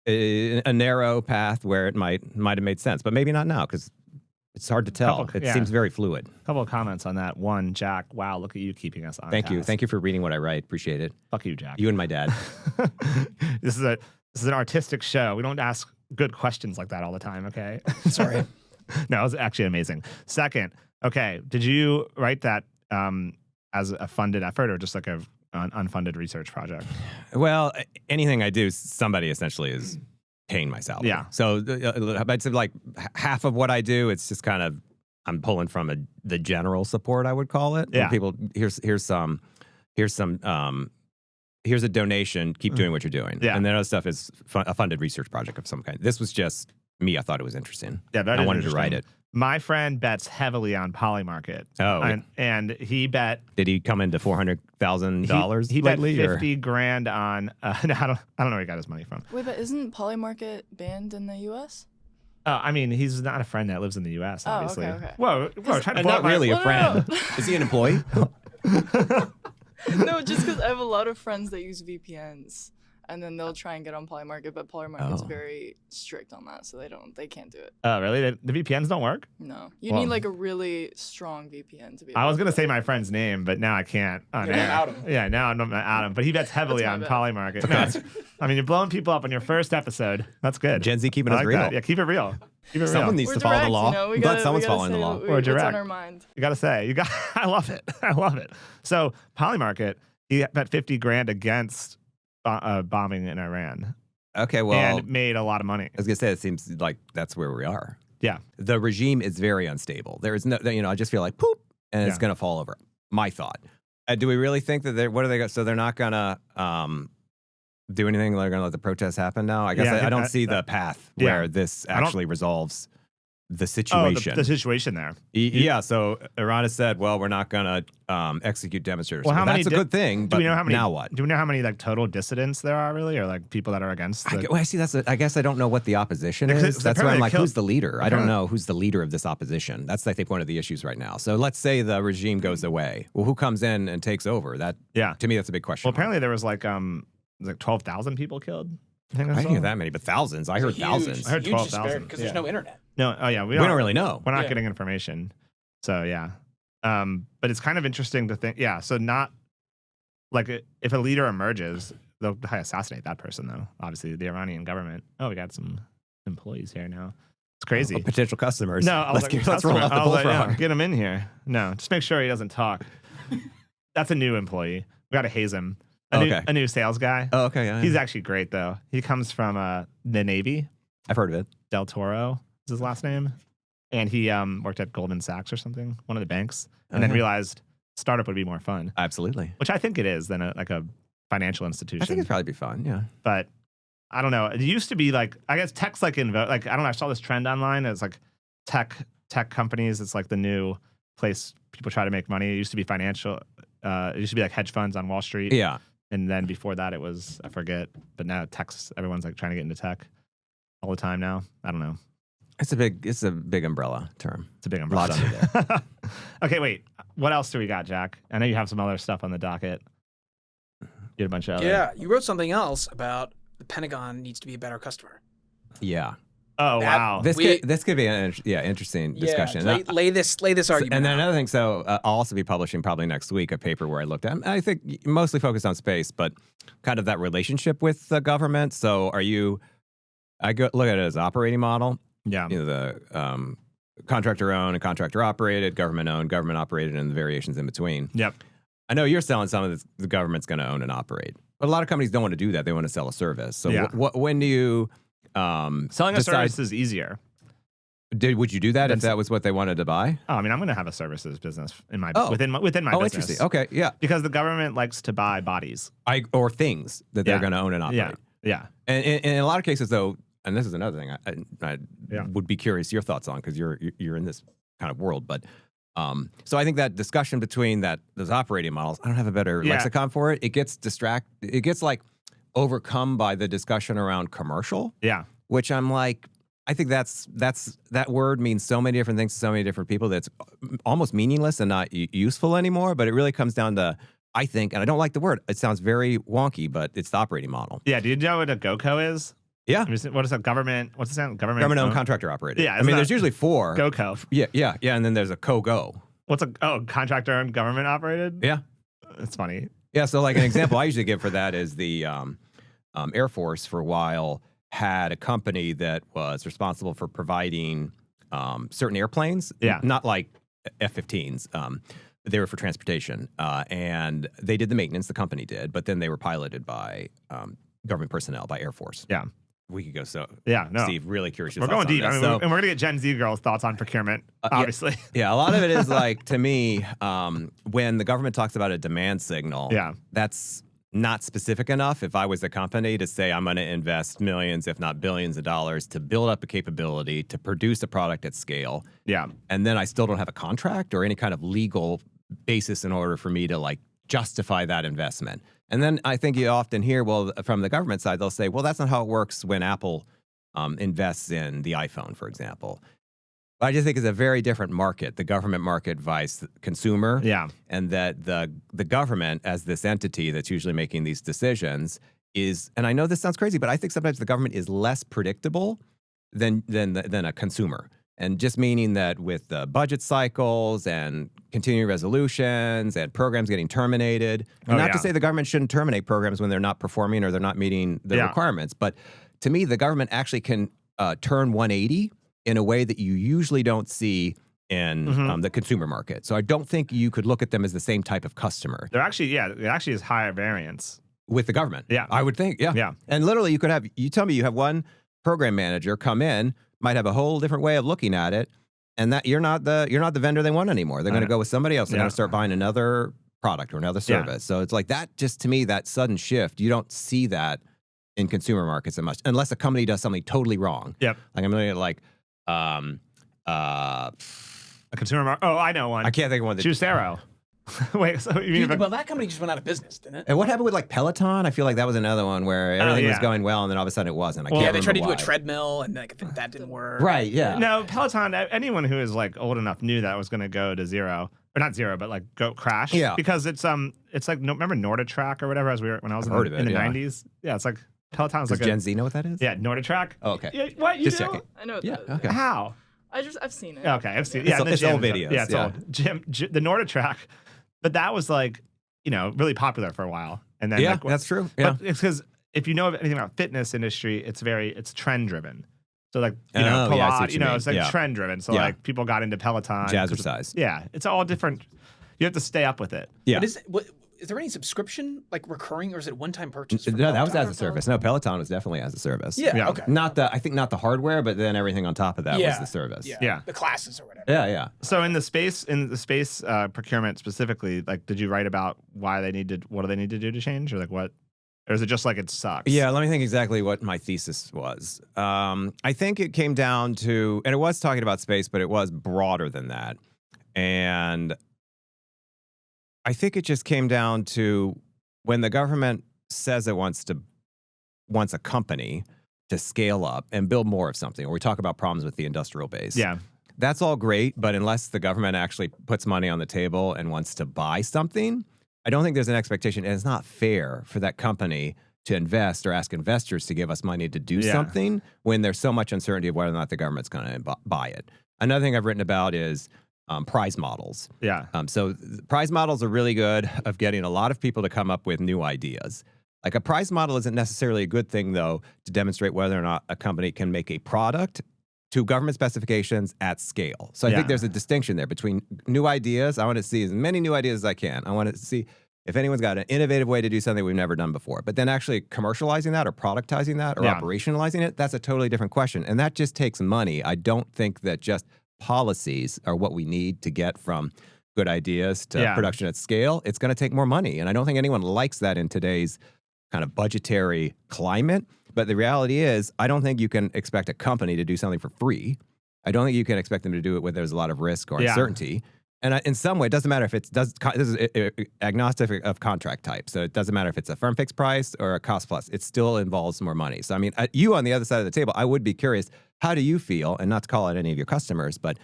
S2: a narrow path where it might have made sense, but maybe not now because it's hard to tell. It seems very fluid.
S1: A couple of comments on that. One, Jack, wow, look at you keeping us on
S2: Thank you.
S1: task.
S2: Thank you for reading what I write. Appreciate it.
S1: Fuck you, Jack.
S2: You and my dad.
S1: This is an artistic show. We don't ask good questions like that all the time, okay?
S6: Sorry.
S1: No, it was actually amazing. Second, okay, did you write that as a funded effort or just like an unfunded research project?
S2: Well, anything I do, somebody essentially is paying my salary.
S1: Yeah.
S2: So I'd say like half of what I do, it's just kind of I'm pulling from the general support, I would call it.
S1: Yeah.
S2: People, here's a donation. Keep doing what you're doing.
S1: Yeah.
S2: And then other stuff is a funded research project of some kind. This was just me. I thought it was interesting.
S1: Yeah, that
S2: I
S1: is
S2: wanted to write
S1: interesting.
S2: it.
S1: My friend bets heavily on Polymarket.
S2: Oh.
S1: and he bet
S2: Did he come into $400,000
S1: he bet
S2: lately? or-
S1: 50 grand on no, I don't know where he got his money from.
S5: Wait, but isn't Polymarket banned in the U.S.?
S1: I mean, he's not a friend that lives in the U.S.
S5: Oh,
S1: Obviously.
S5: okay.
S1: Whoa, trying to blow
S2: Not
S1: up my-
S2: really a
S5: No, no,
S2: friend.
S5: no.
S2: Is he an employee?
S5: No, just because I have a lot of friends that use VPNs, and then they'll try and get on Polymarket, but Polymarket's
S2: Oh.
S5: very strict on that, so they can't do it.
S1: Oh, really? The VPNs don't work?
S5: No, you
S1: Well-
S5: need like a really strong VPN to be.
S1: I
S5: able
S1: was
S5: to
S1: gonna
S5: do
S1: say
S5: it.
S1: my friend's name, but now I can't. On
S6: You're
S1: air.
S6: gonna out him.
S1: Yeah, now I'm not out him. But he bets heavily
S5: That's
S1: on
S5: my
S1: Polymarket. No, I mean, you're blowing people up on your first episode. That's good.
S2: Gen Z keeping
S1: I
S2: us
S1: like
S2: real.
S1: that. Yeah, keep it real. Keep it real.
S2: Someone needs
S5: We're
S2: to follow
S5: direct,
S2: the law.
S5: You know?
S2: I'm glad someone's following the law.
S1: Or
S5: What's
S1: direct.
S5: on our mind.
S1: You gotta say. I love it. I love it. So Polymarket, he bet 50 grand against bombing in Iran
S2: Okay, well,
S1: and made a lot of money.
S2: I was gonna say, it seems like that's where we are.
S1: Yeah.
S2: The regime is very unstable. There is no, I just feel like poop, and it's
S1: Yeah.
S2: gonna fall over. My thought. Do we really think that what are they? So they're not gonna do anything? They're gonna let the protests happen now? I guess
S1: Yeah,
S2: I don't see the path
S1: yeah.
S2: where this
S1: I don't-
S2: actually resolves the situation.
S1: The situation there.
S2: Yeah, so Iran has said, well, we're not going to execute demonstrators.
S1: Well,
S2: That's a good thing, but now what?
S1: Do we know how many like total dissidents there are really, or like people that are against?
S2: I guess I don't know what the opposition is. That's why I'm like, who's the leader? I don't know who's the leader of this opposition. That's, I think, one of the issues right now. So let's say the regime goes away. Well, who comes in and takes over? To me, that's a big question.
S1: Well, apparently there was like 12,000 people killed. I
S2: didn't hear that many, but thousands. I heard thousands.
S1: I heard 12,000
S6: because there's no internet.
S1: No, we
S2: don't really know.
S1: We're not getting information. So yeah. But it's kind of interesting to think. Yeah. So not like if a leader emerges, they'll probably assassinate that person though. Obviously, the Iranian government. Oh, we got some employees here now. It's crazy.
S2: Potential customers.
S1: No,
S2: let's roll out the bullfrog.
S1: Get him in here. No, just make sure he doesn't talk. That's a new employee. We got to haze him. A new sales guy.
S2: Oh, okay. Yeah,
S1: He's actually great though. He comes from the Navy.
S2: I've heard of it.
S1: Del Toro is his last name. And he worked at Goldman Sachs or something, one of the banks, and then realized startup would be more fun.
S2: Absolutely.
S1: Which I think it is than a financial institution.
S2: I think it'd probably be fun, yeah.
S1: But I don't know. It used to be like, I guess tech's like I don't know, I saw this trend online. It's like tech companies. It's like the new place people try to make money. It used to be financial. It used to be like hedge funds on Wall Street.
S2: Yeah.
S1: And then before that, it was, I forget. But now everyone's like trying to get into tech all the time now. I don't know.
S2: It's a big umbrella term.
S1: It's a big umbrella.
S2: A lot under there.
S1: Okay, wait. What else do we got, Jack? I know you have some other stuff on the docket. You had a bunch of other.
S6: Yeah, you wrote something else about the Pentagon needs to be a better customer.
S2: Yeah.
S1: Oh, wow.
S2: This could be an interesting discussion.
S6: Lay this argument.
S2: And then
S6: out.
S2: another thing, I'll also be publishing probably next week a paper where I looked at, I think mostly focused on space, but kind of that relationship with the government. So look at it as operating model.
S1: Yeah.
S2: The contractor owned and contractor operated, government owned, government operated, and the variations in between.
S1: Yep.
S2: I know you're selling some of this, the government's going to own and operate, but a lot of companies don't want to do that. They want to sell a service. So when do you
S1: selling a service is easier?
S2: Would you do that if that was what they wanted to buy?
S1: Oh, I mean, I'm going to have a services business within my business.
S2: Interesting. Okay, yeah.
S1: Because the government likes to buy bodies
S2: or things that they're going to own and operate.
S1: Yeah.
S2: And in a lot of cases, though, and this is another thing I would be curious your thoughts on because you're in this kind of world, but. So I think that discussion between those operating models, I don't have a better lexicon for it. It gets like overcome by the discussion around commercial.
S1: Yeah.
S2: Which I'm like, I think that word means so many different things to so many different people that's almost meaningless and not useful anymore. But it really comes down to, I think, and I don't like the word. It sounds very wonky, but it's the operating model.
S1: Yeah. Do you know what a GoCo is?
S2: Yeah.
S1: What is that? What's the sound?
S2: Government-owned contractor operated.
S1: Yeah.
S2: I mean, there's usually 4.
S1: GoCo.
S2: Yeah. And then there's a co-go.
S1: What's contractor-owned government operated?
S2: Yeah.
S1: It's funny.
S2: Yeah. So like an example I usually give for that is the Air Force for a while had a company that was responsible for providing certain airplanes.
S1: Yeah.
S2: Not like F-15s. They were for transportation. And they did the maintenance, the company did, but then they were piloted by government personnel, by Air Force.
S1: Yeah.
S2: We could go
S1: no.
S2: Steve, really curious.
S1: We're going deep. I mean, and we're going to get Gen Z girls' thoughts on procurement, obviously.
S2: Yeah, a lot of it is like, to me, when the government talks about a demand signal, that's not specific enough. If I was a company to say I'm going to invest millions, if not billions of dollars to build up a capability to produce a product at scale.
S1: Yeah.
S2: And then I still don't have a contract or any kind of legal basis in order for me to like justify that investment. And then I think you often hear, from the government side, they'll say, well, that's not how it works when Apple invests in the iPhone, for example. But I just think it's a very different market, the government market vice consumer.
S1: Yeah.
S2: And that the government as this entity that's usually making these decisions is, and I know this sounds crazy, but I think sometimes the government is less predictable than a consumer. And just meaning that with the budget cycles and continuing resolutions and programs getting terminated, not to say the government shouldn't terminate programs when they're not performing or they're not meeting the requirements, but to me, the government actually can turn 180 in a way that you usually don't see in the consumer market. So I don't think you could look at them as the same type of customer.
S1: They're actually, it actually is higher variance.
S2: With the government.
S1: Yeah.
S2: I would think, yeah. And literally you tell me you have one program manager come in, might have a whole different way of looking at it, and that you're not the vendor they want anymore. They're going to go with somebody else. They're going to start buying another product or another service. So it's like that. Just to me, that sudden shift, you don't see that in consumer markets as much, unless a company does something totally wrong.
S1: Yep.
S2: Like I'm looking at Uh,
S1: A consumer. Oh, I know one.
S2: I can't think of one.
S1: Juicero. Wait, so you mean
S6: Well, that company just went out of business, didn't it?
S2: And what happened with like Peloton? I feel like that was another one where everything was
S1: yeah.
S2: going well, and then all of a sudden it wasn't. I can't
S6: Yeah, they tried to do
S2: remember
S6: a
S2: why.
S6: treadmill, and like, that didn't work.
S2: Right? Yeah.
S1: No, Peloton, anyone who is like old enough knew that was going to go to zero. Or not zero, but like go crash.
S2: Yeah.
S1: Because it's like remember NordiTrack or whatever when I was
S2: I've heard of
S1: in
S2: it,
S1: the
S2: yeah.
S1: 90s? Yeah, it's like Peloton's
S2: Does
S1: like
S2: Gen Z know what that is?
S1: Yeah, NordiTrack.
S2: Oh, okay.
S1: Yeah, what you
S2: Just
S1: do?
S2: checking.
S5: I know what
S2: Yeah.
S5: that is.
S2: Okay.
S1: How?
S5: I've seen it.
S1: Okay, I've seen it.
S2: It's
S1: Yeah, in the
S2: it's old
S1: gym.
S2: videos,
S1: Yeah, it's
S2: yeah.
S1: old. The NordiTrack. But that was like, really popular for a while. And then
S2: Yeah,
S1: like,
S2: that's true. Yeah.
S1: But it's because if you know anything about fitness industry, it's trend driven. So like
S2: Oh, yeah, I see what
S1: Pilates,
S2: you mean.
S1: it's like
S2: Yeah.
S1: trend driven. So
S2: Yeah.
S1: like people got into Peloton.
S2: Jazzercise.
S1: Yeah, it's all different. You have to stay up with it.
S2: Yeah.
S6: But is there any subscription, like recurring, or is it one-time purchase? for
S2: No, that was
S6: Peloton?
S2: as a service. No, Peloton was definitely as a service.
S6: Yeah,
S1: Yeah.
S6: okay.
S2: I think not the hardware, but then everything on top of that was the service.
S1: Yeah.
S6: The classes or whatever.
S2: Yeah, yeah.
S1: So in the space procurement specifically, like, did you write about what do they need to do to change, or like what, or is it just like it sucks?
S2: Yeah, let me think exactly what my thesis was. I think it came down to, and it was talking about space, but it was broader than that. And I think it just came down to when the government says it wants a company to scale up and build more of something, or we talk about problems with the industrial base.
S1: Yeah.
S2: That's all great, but unless the government actually puts money on the table and wants to buy something, I don't think there's an expectation, and it's not fair for that company to invest or ask investors to give us money to do something when there's so much uncertainty of whether or not the government's going to buy it. Another thing I've written about is prize models.
S1: Yeah.
S2: So prize models are really good of getting a lot of people to come up with new ideas. Like a prize model isn't necessarily a good thing, though, to demonstrate whether or not a company can make a product to government specifications at scale. So I think there's a distinction there between new ideas. I want to see as many new ideas as I can. I want to see if anyone's got an innovative way to do something we've never done before. But then actually commercializing that or productizing that or operationalizing it, that's a totally different question. And that just takes money. I don't think that just policies are what we need to get from good ideas to production at scale. It's going to take more money. And I don't think anyone likes that in today's kind of budgetary climate. But the reality is, I don't think you can expect a company to do something for free. I don't think you can expect them to do it where there's a lot of risk or uncertainty. And in some way, it doesn't matter if this is agnostic of contract type. So it doesn't matter if it's a firm fixed price or a cost plus. It still involves more money. So, I mean, you on the other side of the table, I would be curious, how do you feel, and not to call out any of your customers, but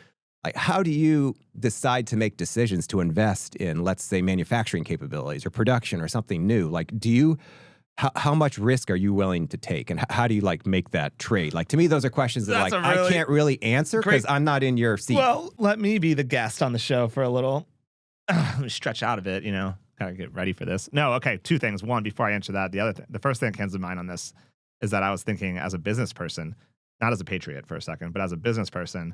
S2: like, how do you decide to make decisions to invest in, let's say, manufacturing capabilities or production or something new? Like, how much risk are you willing to take, and how do you like make that trade? Like, to me, those are questions that I can't really answer because I'm not in your seat.
S1: Well, let me be the guest on the show for a little. Let me stretch out a bit, kind of get ready for this. No, okay, two things. One, before I answer that, the first thing that comes to mind on this is that I was thinking as a business person, not as a patriot for a second, but as a business person,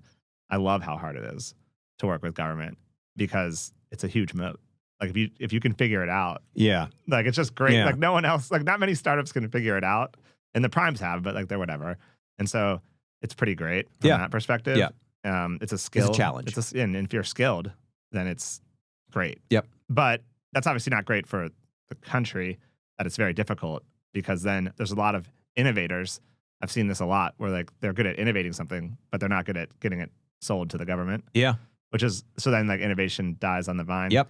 S1: I love how hard it is to work with government because it's a huge moat. Like if you can figure it out, like it's just great.
S2: Yeah.
S1: Like no one else, like not many startups can figure it out, and the primes have, but like they're whatever. And so it's pretty great from that perspective.
S2: Yeah.
S1: It's a skill,
S2: it's a challenge.
S1: And if you're skilled, then it's great.
S2: Yep.
S1: But that's obviously not great for the country. That it's very difficult because then there's a lot of innovators. I've seen this a lot where like they're good at innovating something, but they're not good at getting it sold to the government.
S2: Yeah.
S1: Which is so then like innovation dies on the vine.
S2: Yep.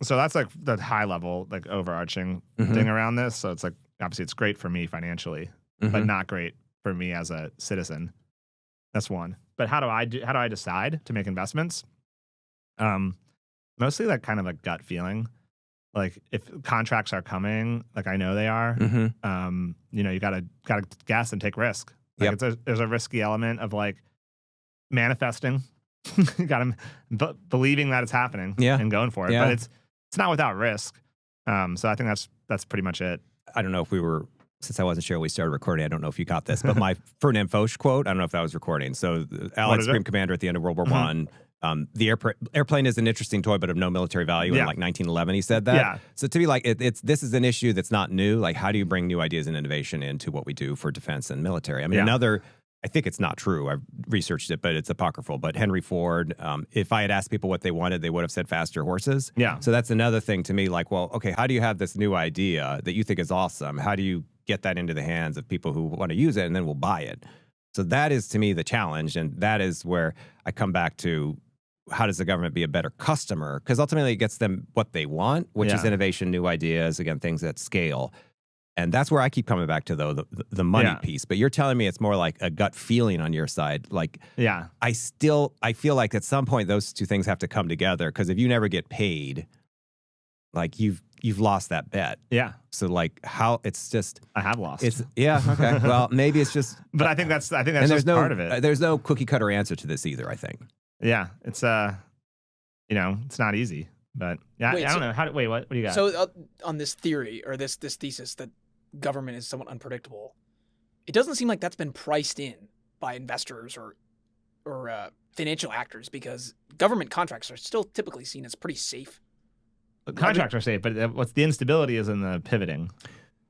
S1: So that's like the high level, like overarching thing around this. So it's like, obviously it's great for me financially, but not great for me as a citizen. That's one. But how do I decide to make investments? Mostly like kind of a gut feeling. Like if contracts are coming, like I know they are, you gotta guess and take risk. Like there's a risky element of like manifesting. You got to believing that it's happening and going for it. But it's not without risk. So I think that's pretty much it.
S2: I don't know if since I wasn't sure when we started recording, I don't know if you caught this, but my Ferdinand Foch quote, I don't know if that was recording. So Allied Supreme Commander at the end of World War I, the airplane is an interesting toy, but of no military value. In like 1911, he said that.
S1: Yeah.
S2: So to me, like this is an issue that's not new. Like, how do you bring new ideas and innovation into what we do for defense and military? I mean, I think it's not true. I've researched it, but it's apocryphal. But Henry Ford, if I had asked people what they wanted, they would have said faster horses.
S1: Yeah.
S2: So that's another thing to me. Like, well, okay, how do you have this new idea that you think is awesome? How do you get that into the hands of people who want to use it and then will buy it? So that is, to me, the challenge. And that is where I come back to, how does the government be a better customer? Because ultimately it gets them what they want, which is innovation, new ideas, again, things at scale. And that's where I keep coming back to, though, the money piece. But you're telling me it's more like a gut feeling on your side. Like, I feel like at some point those two things have to come together, because if you never get paid, like you've lost that bet.
S1: Yeah.
S2: So like, how it's just,
S1: I have lost.
S2: It's okay. Well, maybe it's just,
S1: but I think that's
S2: and
S1: just part of it.
S2: There's no cookie cutter answer to this either, I think.
S1: Yeah, it's it's not easy, but I don't know. What do you got?
S6: So on this theory, or this thesis that government is somewhat unpredictable, it doesn't seem like that's been priced in by investors or financial actors, because government contracts are still typically seen as pretty safe.
S1: Contracts are safe, but what's the instability is in the pivoting.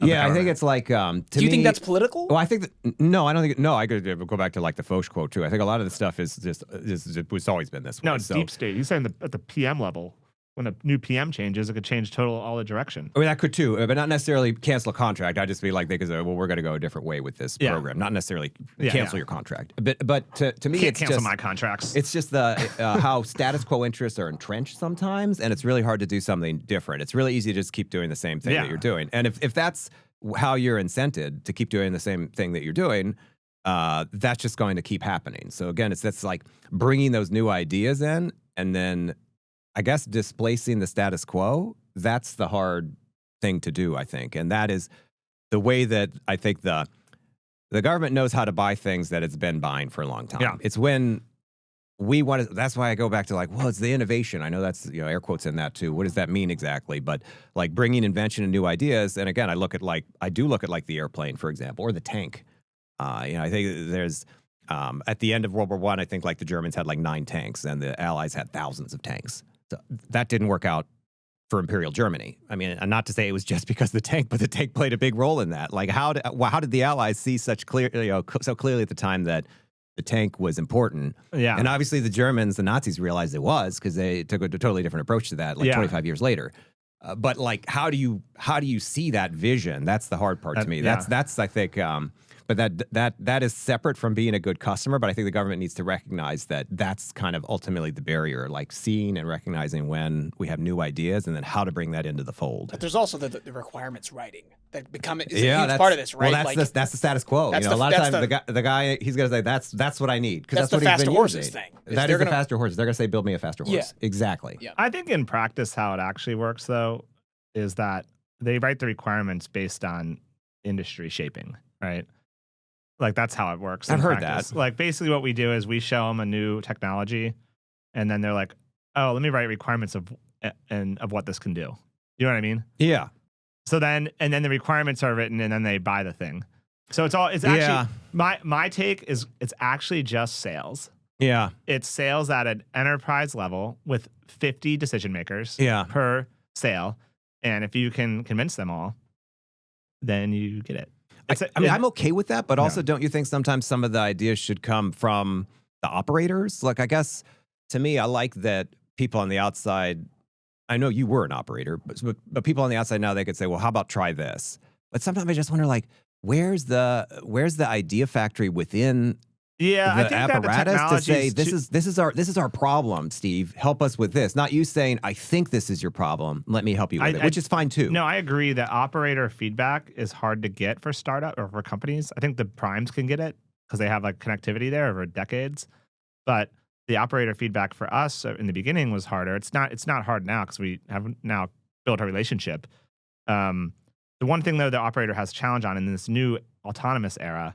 S2: Yeah, I think it's like, to
S6: Do you think that's political?
S2: Well, I think no, I don't think. No, I could go back to like the Foch quote too. I think a lot of the stuff is just it's always been this way.
S1: No, it's deep state. He's saying at the PM level, when a new PM changes, it could change all the direction.
S2: I mean, that could too, but not necessarily cancel a contract. I just feel like they could say, well, we're going to go a different way with this program. Not necessarily cancel your contract. But to me,
S1: Can't
S2: it's
S1: cancel
S2: just
S1: my contracts.
S2: It's just the how status quo interests are entrenched sometimes, and it's really hard to do something different. It's really easy to just keep doing the same thing that you're doing. And if that's how you're incented to keep doing the same thing that you're doing, that's just going to keep happening. So again, that's like bringing those new ideas in, and then I guess displacing the status quo. That's the hard thing to do, I think. And that is the way that I think the government knows how to buy things that it's been buying for a long time.
S1: Yeah.
S2: It's when we want to, that's why I go back to like, well, it's the innovation. I know that's, air quotes in that too. What does that mean exactly? But like bringing invention and new ideas. And again, I do look at like the airplane, for example, or the tank. I think there's, at the end of World War I think like the Germans had like 9 tanks and the Allies had thousands of tanks. So that didn't work out for Imperial Germany. I mean, and not to say it was just because of the tank, but the tank played a big role in that. Like how did the Allies see so clearly at the time that the tank was important?
S1: Yeah.
S2: And obviously the Germans, the Nazis realized it was, because they took a totally different approach to that 25 years later. But like, how do you see that vision? That's the hard part to me. That's I think, but that is separate from being a good customer. But I think the government needs to recognize that that's kind of ultimately the barrier, like seeing and recognizing when we have new ideas, and then how to bring that into the fold.
S6: But there's also the requirements writing that become a huge part of this, right?
S2: Well, that's the status quo. A lot of times the guy he's going to say that's what I need, because that's what he's been
S6: horses
S2: using.
S6: thing.
S2: That is the faster horses. They're going to say, build me a faster horse.
S6: Yeah.
S2: Exactly.
S6: Yeah.
S1: I think in practice how it actually works, though, is that they write the requirements based on industry shaping, right? Like, that's how it works.
S2: I've heard that.
S1: Like, basically what we do is we show them a new technology, and then they're like, oh, let me write requirements of what this can do. You know what I mean?
S2: Yeah.
S1: So then the requirements are written, and then they buy the thing. So it's actually, my take is it's actually just sales.
S2: Yeah.
S1: It's sales at an enterprise level with 50 decision makers per sale. And if you can convince them all, then you get it.
S2: I'm okay with that, but also don't you think sometimes some of the ideas should come from the operators? Like, I guess, to me, I like that people on the outside, I know you were an operator, but people on the outside now, they could say, well, how about try this? But sometimes I just wonder, like, where's the idea factory within the apparatus to say, this is our problem, Steve. Help us with this. Not you saying, I think this is your problem. Let me help you with it, which is fine too.
S1: No, I agree that operator feedback is hard to get for startup or for companies. I think the primes can get it because they have like connectivity there over decades. But the operator feedback for us in the beginning was harder. It's not hard now because we have now built a relationship. The one thing though the operator has a challenge on in this new autonomous era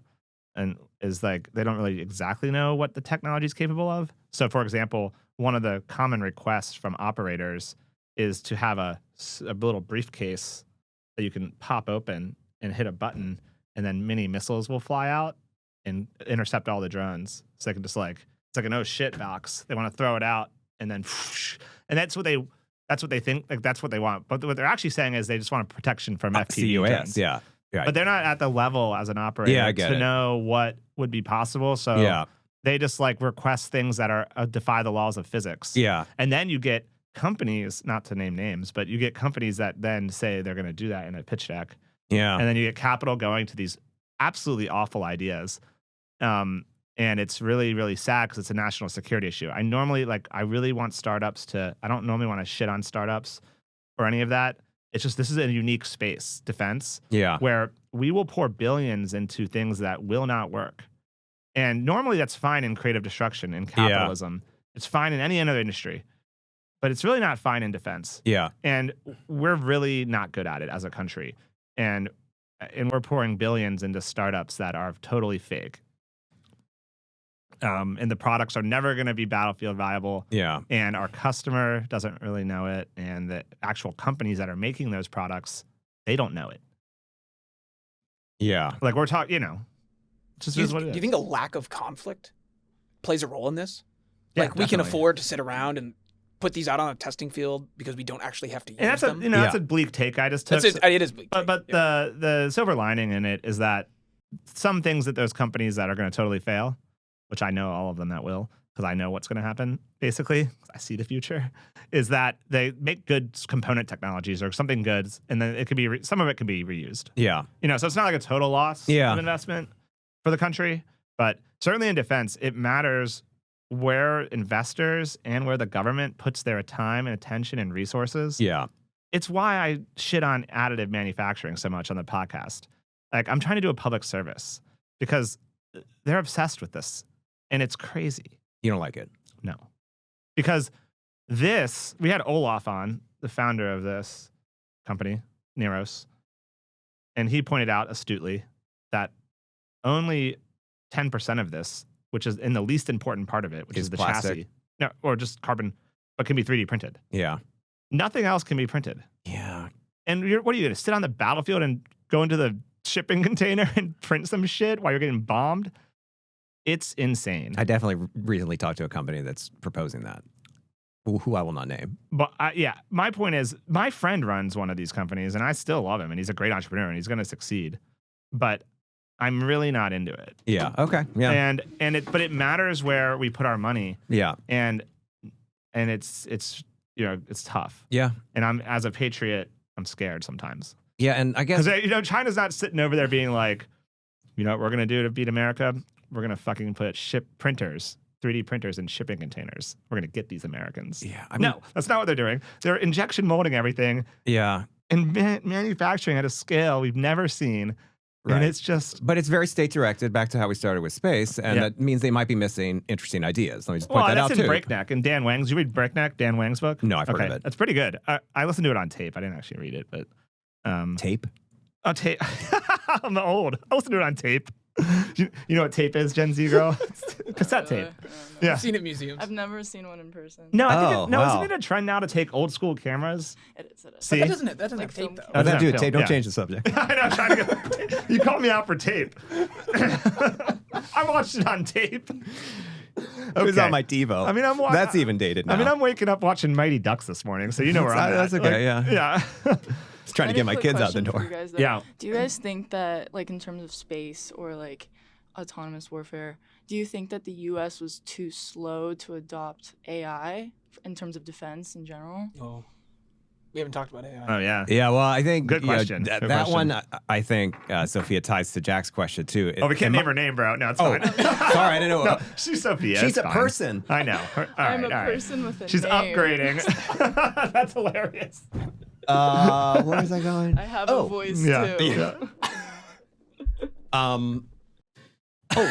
S1: and is like they don't really exactly know what the technology is capable of. So, for example, one of the common requests from operators is to have a little briefcase that you can pop open and hit a button, and then mini missiles will fly out and intercept all the drones. So they can just like it's like an oh shit box. They want to throw it out and then, and that's what they think. Like that's what they want. But what they're actually saying is they just want protection from FPV drones.
S2: Yeah. Right.
S1: But they're not at the level as an operator to know what would be possible. So they just like request things that are defy the laws of physics.
S2: Yeah.
S1: And then you get companies, not to name names, but you get companies that then say they're going to do that in a pitch deck.
S2: Yeah.
S1: And then you get capital going to these absolutely awful ideas. And it's really, really sad because it's a national security issue. I really want startups I don't normally want to shit on startups or any of that. It's just, this is a unique space, defense, where we will pour billions into things that will not work. And normally that's fine in creative destruction, in capitalism. It's fine in any other industry. But it's really not fine in defense.
S2: Yeah.
S1: And we're really not good at it as a country. And we're pouring billions into startups that are totally fake. And the products are never going to be battlefield viable.
S2: Yeah.
S1: And our customer doesn't really know it. And the actual companies that are making those products, they don't know it.
S2: Yeah.
S1: Like we're talking, just is what it is.
S6: Do you think a lack of conflict plays a role in this?
S1: Yeah,
S6: Like we can
S1: definitely.
S6: afford to sit around and put these out on a testing field because we don't actually have to use
S1: And that's
S6: them?
S1: that's a bleak take I just took.
S6: It is bleak.
S1: But the silver lining in it is that some things that those companies that are going to totally fail, which I know all of them that will, because I know what's going to happen, basically, I see the future, is that they make good component technologies or something good, and then it could be some of it can be reused.
S2: Yeah.
S1: So it's not like a total loss of investment for the country, but certainly in defense, it matters where investors and where the government puts their time and attention and resources.
S2: Yeah.
S1: It's why I shit on additive manufacturing so much on the podcast. Like, I'm trying to do a public service because they're obsessed with this, and it's crazy.
S2: You don't like it?
S1: No. Because we had Olaf on, the founder of this company, Neros, and he pointed out astutely that only 10% of this, which is in the least important part of it, which is the
S2: plastic.
S1: chassis, no, or just carbon, but can be 3D printed.
S2: Yeah.
S1: Nothing else can be printed.
S2: Yeah.
S1: And what are you going to sit on the battlefield and go into the shipping container and print some shit while you're getting bombed? It's insane.
S2: I definitely recently talked to a company that's proposing that, who I will not name.
S1: But my point is, my friend runs one of these companies, and I still love him, and he's a great entrepreneur, and he's going to succeed. But I'm really not into it.
S2: Yeah. Okay. Yeah.
S1: But it matters where we put our money.
S2: Yeah.
S1: And it's it's tough.
S2: Yeah.
S1: And I'm, as a patriot, I'm scared sometimes.
S2: Yeah. And I guess
S1: China's not sitting over there being like, what we're gonna do to beat America? We're gonna fucking put 3D printers in shipping containers. We're gonna get these Americans.
S2: Yeah.
S1: No, that's not what they're doing. They're injection molding everything.
S2: Yeah.
S1: And manufacturing at a scale we've never seen.
S2: Right.
S1: And it's just...
S2: But it's very state-directed, back to how we started with space, and that means they might be missing interesting ideas. Let me just point that out,
S1: that's in
S2: too.
S1: Breakneck. And Dan Wang's... Did you read Breakneck, Dan Wang's book?
S2: No, I've heard of it.
S1: That's pretty good. I listened to it on tape. I didn't actually read it, but...
S2: Tape?
S1: Oh, tape. I'm old. I listened to it on tape. You know what tape is, Gen Z girl? Cassette tape. Yeah.
S6: I've seen it in museums.
S5: I've never seen one in person.
S1: No, I think
S2: wow.
S1: isn't it a trend now to take old school cameras?
S5: It is.
S1: See?
S6: That doesn't have
S5: Like
S6: tape, though.
S2: Oh, that dude,
S1: film,
S2: tape. Don't
S1: yeah.
S2: change the subject.
S1: I know, I'm trying to get... You called me out for tape. I watched it on tape.
S2: It was on my TiVo.
S1: I mean,
S2: That's even dated now.
S1: I mean, I'm waking up watching Mighty Ducks this morning, so you know where I'm at.
S2: That's okay, yeah.
S1: Yeah.
S2: Just trying to get my kids out the door.
S1: Yeah.
S5: Do you guys think that, like, in terms of space or, like, autonomous warfare, do you think that the U.S. was too slow to adopt AI in terms of defense in general?
S6: Oh, we haven't talked about AI.
S1: Oh, yeah.
S2: Yeah, well, I think
S1: Good question.
S2: That
S1: Good question.
S2: one, I think, Sophia, ties to Jack's question too.
S1: We can't name her name, bro. No, it's fine.
S2: Sorry, I didn't know.
S1: No, she's Sophia.
S2: She's
S1: It's
S2: a
S1: fine.
S2: person.
S1: I know.
S5: I'm a person with a
S1: She's
S5: name.
S1: upgrading. That's hilarious.
S2: Where is I going?
S5: I have a voice
S1: Yeah.
S5: too.
S2: Yeah.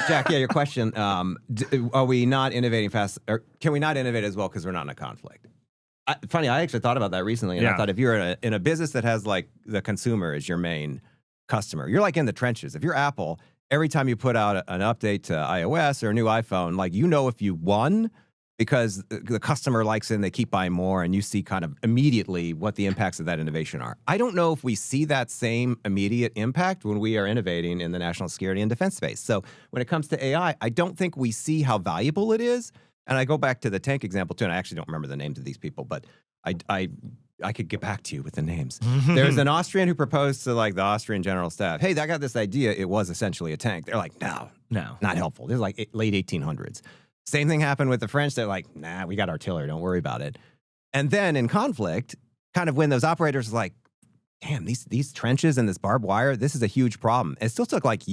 S2: Jack, your question. Are we not innovating fast, or can we not innovate as well because we're not in a conflict? Funny, I actually thought about that recently, and I thought if you're in a business that has like the consumer as your main customer, you're like in the trenches. If you're Apple, every time you put out an update to iOS or a new iPhone, like if you won because the customer likes it and they keep buying more, and you see kind of immediately what the impacts of that innovation are. I don't know if we see that same immediate impact when we are innovating in the national security and defense space. So when it comes to AI, I don't think we see how valuable it is. And I go back to the tank example too, and I actually don't remember the names of these people, but I could get back to you with the names. There's an Austrian who proposed to like the Austrian general staff, hey, I got this idea. It was essentially a tank. They're like, no, not helpful. This is like late 1800s. Same thing happened with the French. They're like, nah, we got artillery. Don't worry about it. And then in conflict, kind of when those operators are like, damn, these trenches and this barbed wire, this is a huge problem. It still took like 2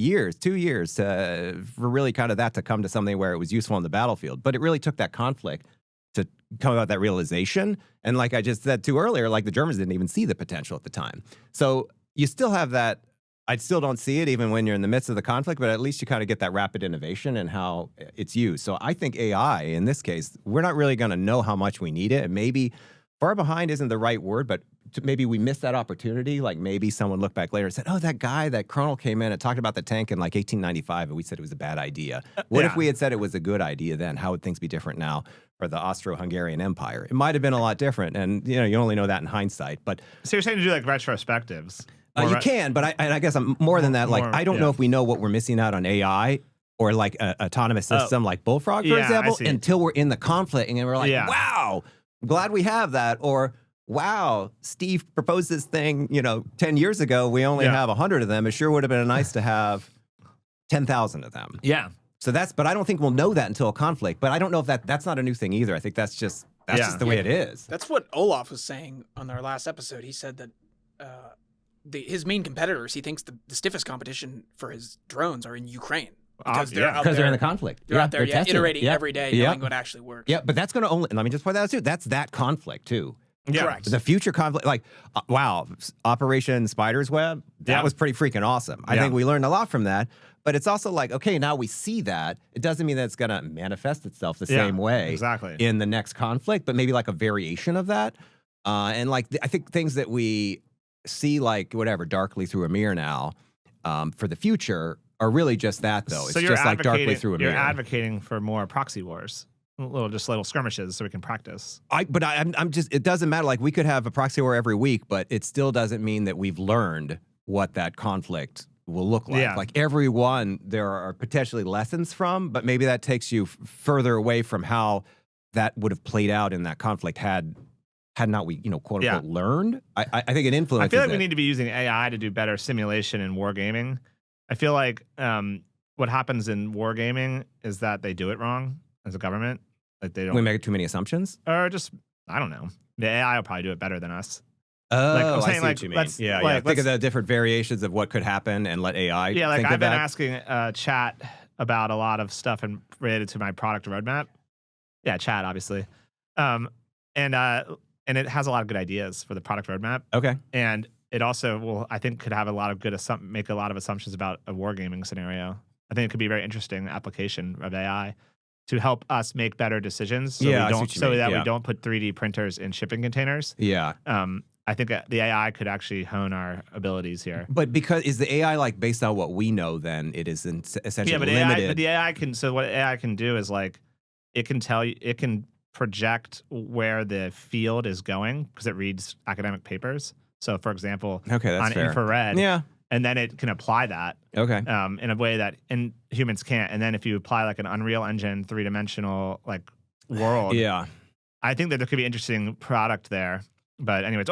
S2: years for really kind of that to come to something where it was useful on the battlefield. But it really took that conflict to come about that realization. And like I just said too earlier, like the Germans didn't even see the potential at the time. So you still have that. I still don't see it even when you're in the midst of the conflict, but at least you kind of get that rapid innovation and how it's used. So I think AI, in this case, we're not really going to know how much we need it. And maybe far behind isn't the right word, but maybe we missed that opportunity. Like maybe someone looked back later and said, oh, that guy, that colonel came in and talked about the tank in like 1895, and we said it was a bad idea. What if we had said it was a good idea then? How would things be different now for the Austro-Hungarian Empire? It might have been a lot different, and you only know that in hindsight. But
S1: so you're saying to do like retrospectives?
S2: You can, but I guess I'm more than that. Like, I don't know if we know what we're missing out on AI or like an autonomous system like Bullfrog, for example, until we're in the conflict and we're like, wow, I'm glad we have that. Or, wow, Steve proposed this thing, 10 years ago. We only have 100 of them. It sure would have been nice to have 10,000 of them.
S1: Yeah.
S2: So but I don't think we'll know that until a conflict. But I don't know if that's not a new thing either. I think that's just the way it is.
S6: That's what Olaf was saying on our last episode. He said that his main competitors, he thinks the stiffest competition for his drones are in Ukraine. Because
S2: they're in the conflict.
S6: They're out there iterating every day, knowing what actually works.
S2: Yeah, but that's going to only, let me just point that out too, that's that conflict too.
S1: Yeah.
S6: Correct.
S2: The future conflict, like, wow, Operation Spider's Web, that was pretty freaking awesome. I think we learned a lot from that. But it's also like, okay, now we see that. It doesn't mean that it's going to manifest itself the same way in the next conflict, but maybe like a variation of that. And like, I think things that we see, like, whatever, darkly through a mirror now, for the future are really just that, though. It's just like darkly through a mirror.
S1: You're advocating for more proxy wars. Little skirmishes so we can practice.
S2: I'm just, it doesn't matter. Like, we could have a proxy war every week, but it still doesn't mean that we've learned what that conflict will look like.
S1: Yeah.
S2: Like, every one, there are potentially lessons from, but maybe that takes you further away from how that would have played out in that conflict had not we, quote unquote, learned. I think it influences.
S1: I feel like we need to be using AI to do better simulation in wargaming. I feel like what happens in wargaming is that they do it wrong as a government. Like, they don't.
S2: We make too many assumptions,
S1: or just, I don't know. The AI will probably do it better than us.
S2: Oh,
S1: like, I'm saying,
S2: I see
S1: like,
S2: what you mean. Yeah. Think of the different variations of what could happen and let AI.
S1: Yeah, like,
S2: think
S1: I've
S2: of
S1: been
S2: that.
S1: asking chat about a lot of stuff related to my product roadmap. Yeah, chat, obviously. And it has a lot of good ideas for the product roadmap.
S2: Okay.
S1: And it also will, I think, could have a lot of good make a lot of assumptions about a wargaming scenario. I think it could be a very interesting application of AI to help us make better decisions. So we don't put 3D printers in shipping containers.
S2: Yeah.
S1: I think the AI could actually hone our abilities here.
S2: But is the AI like based on what we know? Then it is essentially limited.
S1: But the AI can. So what AI can do is, like, it can tell you, it can project where the field is going because it reads academic papers. So, for example,
S2: that's
S1: on
S2: fair.
S1: infrared, and then it can apply that in a way that humans can't. And then if you apply like an Unreal Engine 3-dimensional like world, I think that there could be interesting product there. But anyways,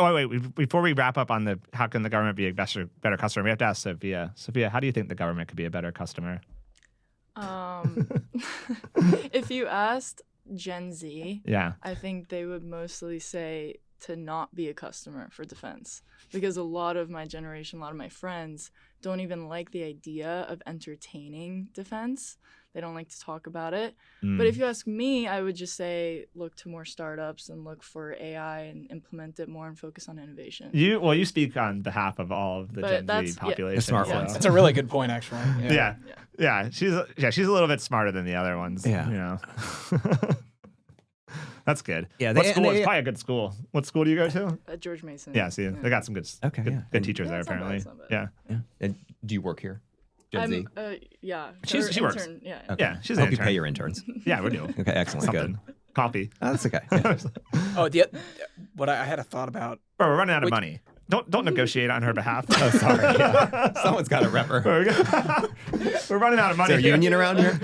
S1: before we wrap up on how can the government be a better customer, we have to ask Sophia. Sophia, how do you think the government could be a better customer?
S5: If you asked Gen Z,
S1: yeah,
S5: I think they would mostly say to not be a customer for defense, because a lot of my generation, a lot of my friends don't even like the idea of entertaining defense. They don't like to talk about it. But if you ask me, I would just say look to more startups and look for AI and implement it more and focus on innovation.
S1: You speak on behalf of all of the Gen Z population.
S2: The smart ones.
S6: That's a really good point, actually.
S1: Yeah. She's a little bit smarter than the other ones.
S2: Yeah.
S1: That's good.
S2: Yeah,
S1: What school? It's probably a good school. What school do you go to?
S5: George Mason.
S1: Yeah, see, they got some good teachers there, apparently.
S5: Yeah.
S2: And do you work here, Gen Z?
S5: Yeah.
S1: She works.
S5: Yeah.
S2: Okay.
S1: Yeah, she's
S2: I
S1: an
S2: hope you
S1: intern.
S2: pay your interns.
S1: Yeah, we do.
S2: Okay, excellent.
S1: Something.
S2: Good.
S1: Coffee.
S2: Oh, that's okay. Yeah.
S6: What I had a thought about.
S1: Bro, we're running out of money. Don't negotiate on her behalf.
S2: Oh, sorry. Yeah. Someone's got to rep her.
S1: We're running out of money.
S2: Is there a union around here?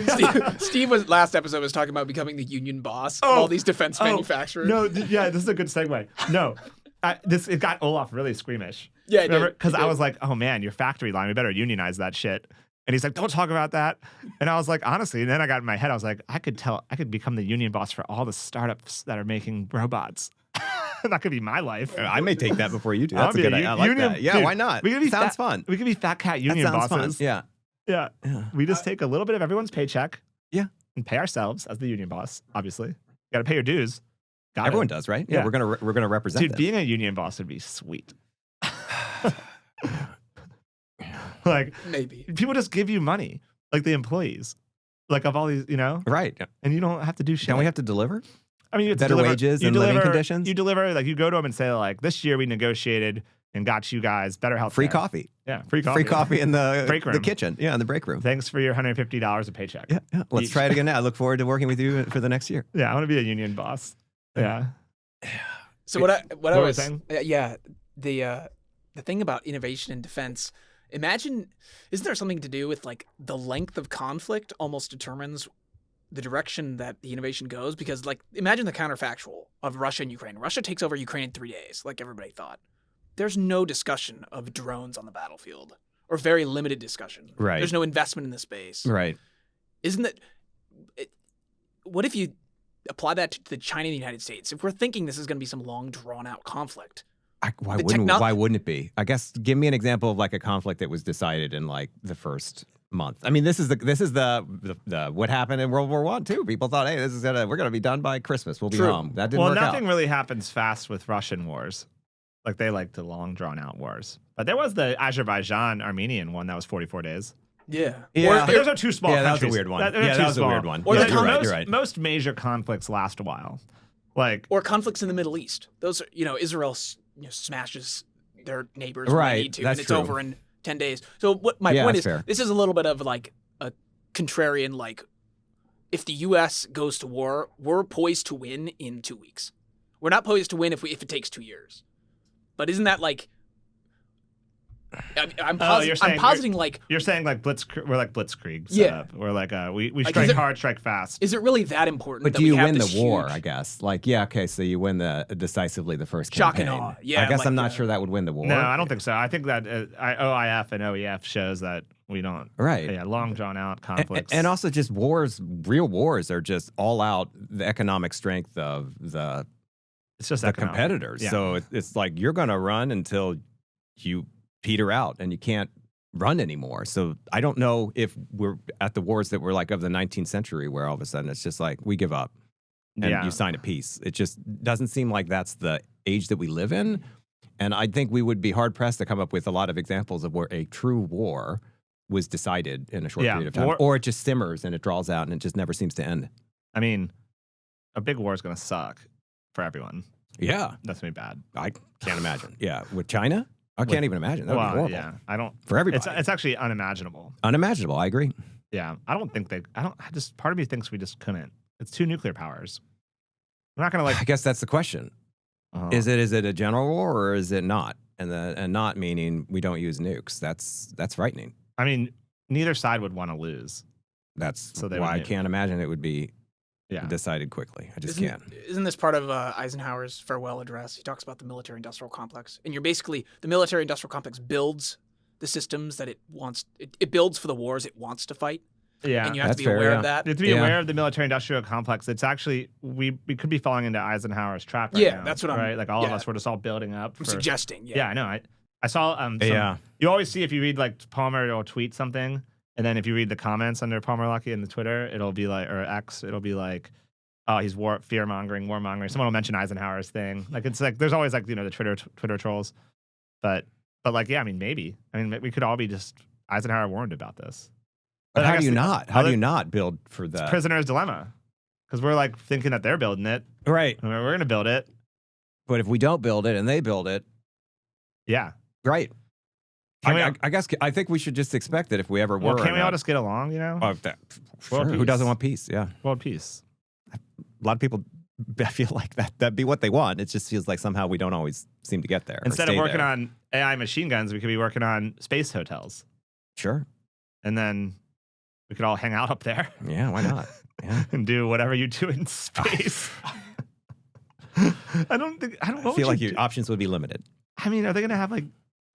S6: Steve last episode was talking about becoming the union boss of all these defense manufacturers.
S1: No, this is a good segue. No, it got Olaf really squeamish.
S6: Yeah,
S1: remember? Because I was like, oh man, your factory line, we better unionize that shit. And he's like, don't talk about that. And I was like, honestly, and then I got in my head, I was like, I could become the union boss for all the startups that are making robots. not gonna be my life.
S2: I may take that before you do.
S1: I'll
S2: That's a
S1: be
S2: good
S1: a
S2: idea. I like
S1: union-
S2: that. Yeah,
S1: dude,
S2: why not?
S1: we could be
S2: Sounds
S1: fat,
S2: fun.
S1: We could be fat cat
S2: That
S1: union
S2: sounds
S1: bosses.
S2: fun. Yeah.
S1: We just take a little bit of everyone's paycheck.
S2: Yeah.
S1: And pay ourselves as the union boss. Obviously, got to pay your dues. Got
S2: Everyone
S1: it.
S2: does, right?
S1: Yeah.
S2: We're gonna represent
S1: Dude,
S2: them.
S1: being a union boss would be sweet. Like
S6: Maybe.
S1: people just give you money, like the employees, like of all these,
S2: Right.
S1: and you don't have to do shit.
S2: Don't we have to deliver?
S1: I mean, you have to
S2: better
S1: deliver,
S2: wages
S1: you
S2: and
S1: deliver,
S2: living conditions?
S1: You deliver, like you go to them and say, like, this year we negotiated and got you guys better health.
S2: Free coffee.
S1: Yeah, free coffee.
S2: Free coffee in the
S1: Break
S2: the
S1: room.
S2: kitchen. Yeah, in the break room.
S1: Thanks for your $150 a paycheck.
S2: Yeah. Let's
S1: Each.
S2: try it again now. I look forward to working with you for the next year.
S1: Yeah, I want to be a union boss. Yeah.
S6: So what I
S1: were you
S6: was
S1: saying?
S6: the thing about innovation in defense. Imagine, isn't there something to do with like the length of conflict almost determines the direction that the innovation goes? Because like imagine the counterfactual of Russia and Ukraine. Russia takes over Ukraine in 3 days, like everybody thought. There's no discussion of drones on the battlefield, or very limited discussion.
S2: Right.
S6: There's no investment in the space.
S2: Right.
S6: Isn't that? What if you apply that to the China and the United States? If we're thinking this is going to be some long, drawn-out conflict,
S2: Why
S6: The
S2: wouldn't it be? I guess give me an example of like a conflict that was decided in like the first month. I mean, this is the what happened in World War I too. People thought, hey, we're gonna be done by Christmas. We'll be
S6: True.
S2: home. That didn't
S1: Well,
S2: work
S1: nothing
S2: out.
S1: really happens fast with Russian wars. Like they like the long, drawn out wars. But there was the Azerbaijan-Armenian one that was 44 days.
S6: yeah,
S2: Yeah.
S1: But those are two small
S2: Yeah, that was a
S1: countries.
S2: weird one.
S1: They're
S2: Yeah,
S1: too
S2: that was a
S1: small.
S2: weird one.
S6: Or
S2: Yeah,
S6: the
S2: you're right,
S1: most,
S2: you're right.
S1: most major conflicts last a while. Like,
S6: or conflicts in the Middle East. Those are, Israel smashes their neighbors when
S2: Right,
S6: they need to,
S2: that's
S6: and it's
S2: true.
S6: over in 10 days. So what my
S2: Yeah,
S6: point
S2: that's
S6: is,
S2: fair.
S6: this is a little bit of like a contrarian, like if the U.S. goes to war, we're poised to win in 2 weeks. We're not poised to win if it takes 2 years. But isn't that like? I'm positing like.
S1: you're saying like we're like Blitzkrieg set
S6: Yeah.
S1: up. We're like we
S6: Like,
S1: strike
S6: is it-
S1: hard, strike fast.
S6: Is it really that important?
S2: But
S6: that
S2: do
S6: we
S2: you
S6: have
S2: win the
S6: this
S2: war?
S6: huge
S2: I guess. Like, yeah, okay, so you win decisively the first
S6: Shock
S2: campaign.
S6: and awe. Yeah,
S2: I guess
S6: like
S2: I'm not
S6: the-
S2: sure that would win the war.
S1: No, I don't think so. I think that OIF and OEF shows that we don't.
S2: Right.
S1: Yeah, long drawn out
S2: And,
S1: conflicts.
S2: and also just wars, real wars are just all out the economic strength of the
S1: it's just
S2: the
S1: economic.
S2: competitors.
S1: Yeah.
S2: So it's like you're going to run until you peter out and you can't run anymore. So I don't know if we're at the wars that were like of the 19th century where all of a sudden it's just like we give up and
S1: Yeah.
S2: you sign a peace. It just doesn't seem like that's the age that we live in. And I think we would be hard pressed to come up with a lot of examples of where a true war was decided in a short
S1: Yeah,
S2: period of time,
S1: war-
S2: or it just simmers and it draws out and it just never seems to end.
S1: I mean, a big war is going to suck for everyone.
S2: Yeah,
S1: That's gonna be bad.
S2: I can't imagine. Yeah, with China, I can't even imagine. That would be
S1: Well,
S2: horrible
S1: yeah, I don't.
S2: for everybody.
S1: It's actually unimaginable.
S2: unimaginable. I agree.
S1: Yeah, I don't think part of me thinks we just couldn't. It's two nuclear powers. We're not gonna like.
S2: I guess that's the question. Is it a general war or is it not? And not meaning we don't use nukes. That's frightening.
S1: I mean, neither side would want to lose.
S2: That's
S1: So they
S2: why I
S1: would-
S2: can't imagine it would be
S1: Yeah.
S2: decided quickly. I just
S6: Isn't,
S2: can't.
S6: isn't this part of Eisenhower's farewell address? He talks about the military-industrial complex, and you're basically the military-industrial complex builds the systems that it wants. It builds for the wars it wants to fight,
S1: Yeah.
S6: and you have
S2: That's
S6: to be
S2: fair,
S6: aware
S2: yeah.
S6: of that.
S1: You have to be
S2: Yeah.
S1: aware of the military-industrial complex. It's actually we could be falling into Eisenhower's trap right
S6: Yeah,
S1: now.
S6: that's what I'm-
S1: right. Like all of
S6: yeah.
S1: us, we're just all building up.
S6: I'm
S1: for-
S6: suggesting.
S1: Yeah, I know. I saw
S2: Yeah.
S1: You always see if you read like Palmer will tweet something, and then if you read the comments under Palmer Lucky in the Twitter, it'll be like or X, it'll be like, oh, he's fear mongering, warmongering. Someone will mention Eisenhower's thing. Like it's like there's always like the Twitter trolls, but like yeah, I mean maybe we could all be just Eisenhower warned about this.
S2: But
S1: I
S2: how
S1: guess
S2: do you
S1: the-
S2: not? How do
S1: other-
S2: you not build for that?
S1: Prisoner's dilemma, because we're like thinking that they're building it.
S2: Right.
S1: and we're gonna build it.
S2: But if we don't build it and they build it,
S1: Yeah.
S2: right.
S1: Can we-
S2: I guess I think we should just expect that if we ever were.
S1: Well, can't we
S2: in
S1: all
S2: a-
S1: just get along? You know,
S2: Oh, that, sure.
S1: World
S2: Who
S1: peace.
S2: doesn't want peace? Yeah.
S1: world peace.
S2: A lot of people I feel like that'd be what they want. It just feels like somehow we don't always seem to get there. or
S1: Instead of
S2: stay
S1: working
S2: there.
S1: on AI machine guns, we could be working on space hotels,
S2: Sure.
S1: and then we could all hang out up there
S2: Yeah, why not? Yeah.
S1: and do whatever you do in space. I don't know.
S2: I
S1: what
S2: feel
S1: would
S2: like
S1: you
S2: your
S1: do?
S2: options would be limited.
S1: I mean, are they gonna have like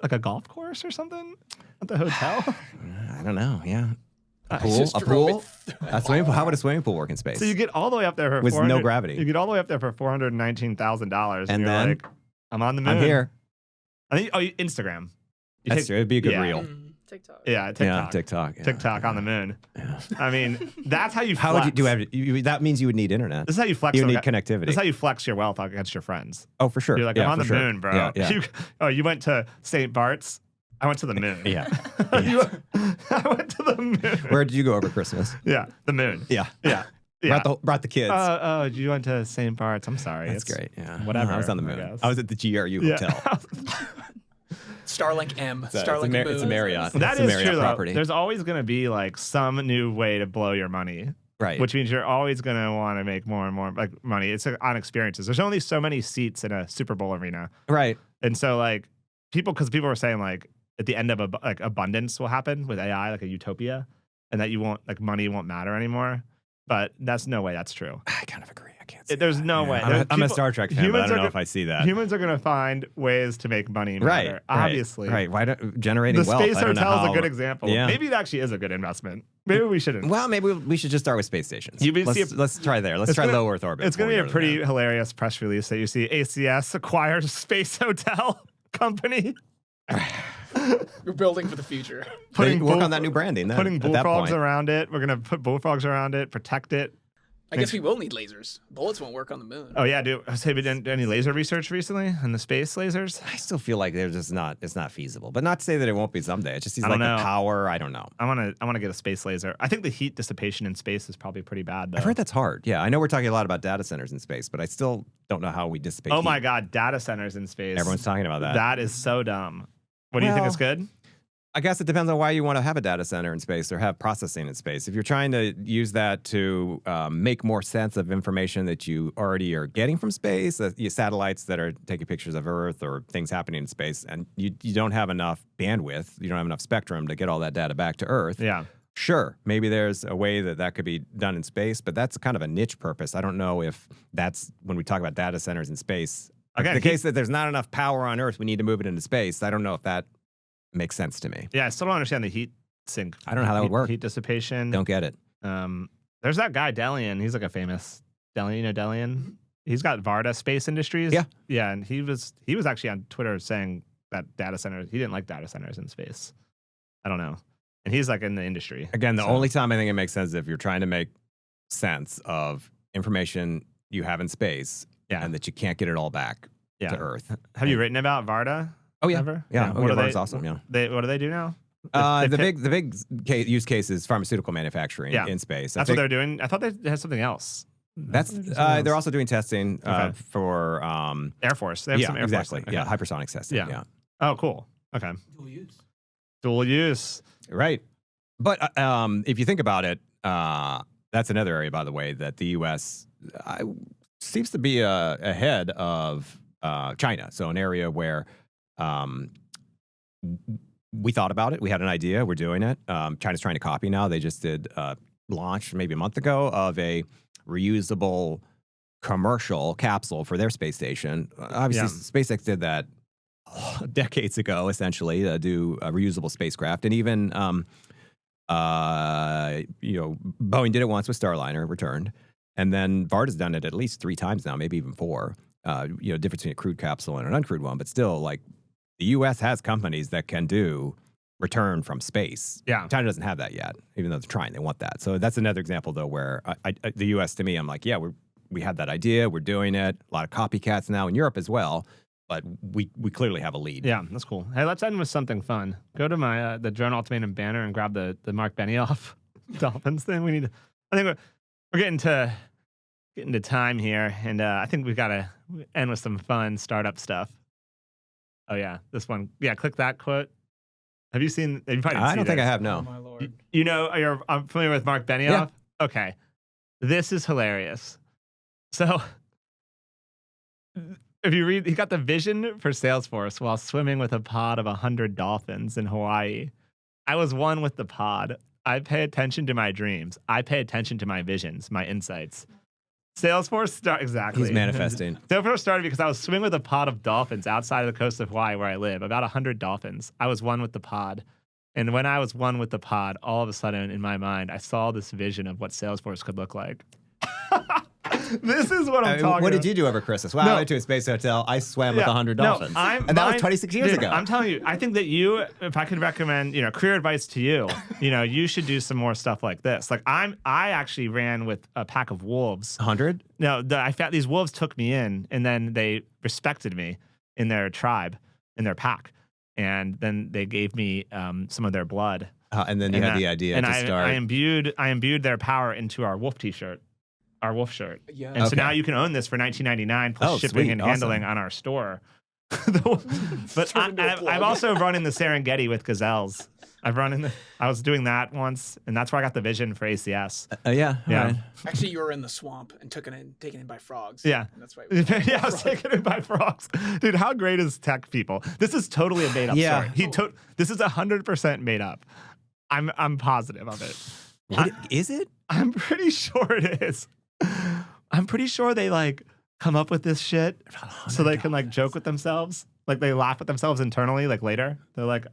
S1: a golf course or something at the hotel?
S2: I don't know. Yeah. A pool?
S6: just
S2: A
S6: drove
S2: pool? A swimming pool? How would a swimming pool work in space?
S1: So you get all the way up there for
S2: With no gravity.
S1: You get all the way up there for $419,000,
S2: And
S1: you're
S2: then?
S1: like, I'm on the moon.
S2: I'm here.
S1: I think Instagram. You
S2: That's
S1: take-
S2: true. It'd be a good
S1: yeah.
S2: reel.
S5: TikTok.
S1: Yeah, TikTok.
S2: Yeah, TikTok. Yeah.
S1: TikTok on the moon.
S2: Yeah.
S1: I mean, that's how you flex.
S2: How would you do? That means you would need internet.
S1: This is how you flex.
S2: You would need
S1: This
S2: connectivity.
S1: is how you flex your wealth against your friends.
S2: Oh, for sure.
S1: You're like,
S2: Yeah,
S1: I'm on
S2: for
S1: the
S2: sure.
S1: moon, bro.
S2: Yeah, yeah.
S1: You went to St. Bart's. I went to the moon.
S2: Yeah.
S1: I went to the moon.
S2: Where did you go over Christmas?
S1: Yeah, the moon.
S2: Yeah.
S1: Yeah. Yeah.
S2: Brought the kids.
S1: Oh, you went to St. Bart's. I'm sorry.
S2: That's
S1: It's
S2: great. Yeah.
S1: whatever,
S2: I was on the
S1: I
S2: moon.
S1: guess.
S2: I was at the GRU
S1: Yeah.
S2: hotel.
S6: Starlink M.
S2: It's a
S6: Starlink and
S2: it's a
S6: Boo.
S2: Marriott.
S1: That
S2: It's a
S1: is
S2: Marriott
S1: true, though.
S2: property.
S1: There's always going to be like some new way to blow your money,
S2: Right.
S1: which means you're always going to want to make more and more like money. It's on experiences. There's only so many seats in a Super Bowl arena,
S2: right.
S1: and so like because people were saying like at the end of like abundance will happen with AI, like a utopia, and that you won't like money won't matter anymore. But that's no way that's true.
S2: I kind of agree. I can't see
S1: There's
S2: that.
S1: no
S2: Yeah.
S1: way.
S2: I'm a
S1: People-
S2: Star Trek fan, but I
S1: humans
S2: don't
S1: are
S2: know
S1: go-
S2: if I see that.
S1: Humans are going to find ways to make money matter.
S2: Right.
S1: Obviously.
S2: Right. Why don't generating
S1: The
S2: wealth?
S1: space
S2: I don't know
S1: hotel is a
S2: how-
S1: good example.
S2: Yeah.
S1: Maybe it actually is a good investment. Maybe we shouldn't.
S2: Well, maybe we should just start with space stations.
S1: You see
S2: Let's try there. Let's
S1: It's
S2: try
S1: gonna-
S2: low Earth orbit.
S1: It's going to
S2: before
S1: be
S2: we
S1: a
S2: go to the
S1: pretty hilarious press release that you see ACS acquires space hotel company.
S6: We're building for the future.
S2: moon. Work
S1: bull-
S2: on that new branding. Then,
S1: Putting
S2: at that
S1: bullfrogs
S2: point.
S1: around it. We're going to put bullfrogs around it, protect it.
S6: I guess we will need lasers. Bullets won't work on the moon.
S1: Oh, yeah, dude. Have you done any laser research recently on the space lasers?
S2: I still feel like they're just not. It's not feasible. But not to say that it won't be someday. It just seems
S1: I
S2: like
S1: don't
S2: the
S1: know.
S2: power. I don't know.
S1: I want to get a space laser. I think the heat dissipation in space is probably pretty bad, though.
S2: I've heard that's hard. Yeah, I know we're talking a lot about data centers in space, but I still don't know how we dissipate.
S1: Oh, my
S2: heat.
S1: God. Data centers in space.
S2: Everyone's talking about that.
S1: That is so dumb. What do you think is good?
S2: I guess it depends on why you want to have a data center in space or have processing in space. If you're trying to use that to make more sense of information that you already are getting from space, your satellites that are taking pictures of Earth or things happening in space, and you don't have enough bandwidth, you don't have enough spectrum to get all that data back to Earth.
S1: Yeah.
S2: Sure, maybe there's a way that could be done in space, but that's kind of a niche purpose. I don't know if that's when we talk about data centers in space.
S1: Again,
S2: the case that there's not enough power on Earth, we need to move it into space. I don't know if that makes sense to me.
S1: Yeah, I still don't understand the heat sink.
S2: I don't know how that would work.
S1: Heat dissipation.
S2: Don't get it.
S1: There's that guy, Delian. He's like a famous Delian. You know Delian? He's got Varda Space Industries.
S2: Yeah.
S1: Yeah, and he was actually on Twitter saying that data centers, he didn't like data centers in space. I don't know. And he's like in the industry.
S2: Again, the
S1: So-
S2: only time I think it makes sense is if you're trying to make sense of information you have in space
S1: Yeah.
S2: and that you can't get it all back
S1: Yeah.
S2: to Earth.
S1: Have you written about Varda?
S2: Oh, yeah.
S1: Ever?
S2: Yeah. Oh,
S1: What
S2: yeah,
S1: do
S2: Varda's awesome. Yeah.
S1: What do they do now?
S2: The
S1: They
S2: big use case is pharmaceutical manufacturing
S1: Yeah.
S2: in space.
S1: That's what they're doing. I thought they had something else.
S2: That's
S1: Something else.
S2: they're also doing testing
S1: Okay.
S2: for
S1: Air Force. They have some Air
S2: exactly.
S1: Force.
S2: Yeah,
S1: Okay.
S2: hypersonic testing.
S1: Yeah.
S2: Yeah.
S1: Oh, cool. Okay. Dual use.
S2: Right. But if you think about it, that's another area, by the way, that the U.S. Seems to be ahead of China. So an area where we thought about it. We had an idea. We're doing it. China's trying to copy now. They just did launch maybe a month ago of a reusable commercial capsule for their space station. Obviously, SpaceX did that decades ago, essentially, to do a reusable spacecraft. And even, Boeing did it once with Starliner, returned. And then Varda's done it at least 3 times now, maybe even 4. Difference between a crewed capsule and an uncrewed one. But still, like, the U.S. has companies that can do return from space.
S1: Yeah.
S2: China doesn't have that yet, even though they're trying. They want that. So that's another example, though, where the U.S., to me, I'm like, yeah, we had that idea. We're doing it. A lot of copycats now in Europe as well. But we clearly have a lead.
S1: Yeah, that's cool. Hey, let's end with something fun. Go to my the Drone Ultimatum banner and grab the Mark Benioff Dolphins thing. We need. I think we're getting to time here, and I think we've got to end with some fun startup stuff. Oh yeah, this one. Yeah, click that quote. Have you seen? You probably didn't
S2: I
S1: see
S2: don't think I
S1: this.
S2: have, no.
S6: Oh, my lord.
S1: You know, I'm familiar with Mark Benioff. Okay, this is hilarious. So, if you read, he got the vision for Salesforce while swimming with a pod of 100 dolphins in Hawaii. I was one with the pod. I pay attention to my dreams. I pay attention to my visions, my insights. Salesforce exactly.
S2: He's manifesting.
S1: Salesforce started because I was swimming with a pod of dolphins outside of the coast of Hawaii where I live, about 100 dolphins. I was one with the pod. And when I was one with the pod, all of a sudden in my mind, I saw this vision of what Salesforce could look like. This is what I'm talking about.
S2: What did you do over Christmas? Well, I went to a space hotel. I swam with 100 dolphins. And that was 26 years ago.
S1: I'm telling you, I think that you, if I could recommend, career advice to you, you should do some more stuff like this. Like I actually ran with a pack of wolves.
S2: 100?
S1: No, I found these wolves took me in, and then they respected me in their tribe, in their pack. And then they gave me some of their blood.
S2: And then you had the idea to start.
S1: I imbued their power into our wolf t-shirt. Our wolf shirt.
S6: Yeah.
S1: And so now you can own this for $19.99 plus shipping and handling on our store. But I've also run in the Serengeti with gazelles. I was doing that once, and that's where I got the vision for ACS.
S2: Yeah. Right.
S6: Actually, you were in the swamp and taken in by frogs.
S1: Yeah.
S6: And that's why.
S1: I was taken in by frogs. Dude, how great is tech people? This is totally a made up story. This is 100% made up. I'm positive of it.
S2: Is it?
S1: I'm pretty sure it is. I'm pretty sure they come up with this shit so they can joke with themselves. Like they laugh at themselves internally later. They're like,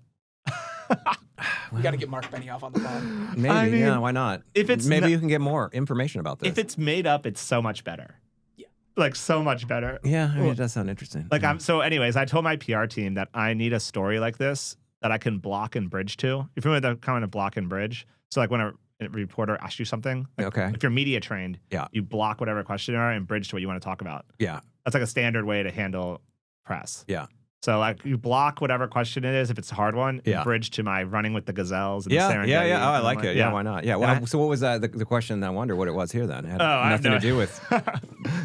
S6: we got to get Mark Benioff on the pod.
S2: Maybe, yeah, why not? Maybe you can get more information about this.
S1: If it's made up, it's so much better. Yeah. So much better.
S2: Yeah, it does sound interesting.
S1: So anyways, I told my PR team that I need a story like this that I can block and bridge to. If you remember the kind of block and bridge. So when a reporter asks you something, if you're media trained, you block whatever question you are and bridge to what you want to talk about.
S2: Yeah.
S1: That's a standard way to handle press.
S2: Yeah.
S1: So you block whatever question it is if it's a hard one, and bridge to my running with the gazelles and the Serengeti.
S2: Yeah. Oh, I like it. Yeah, why not? Yeah. So what was the question? I wonder what it was here then. It had nothing to do with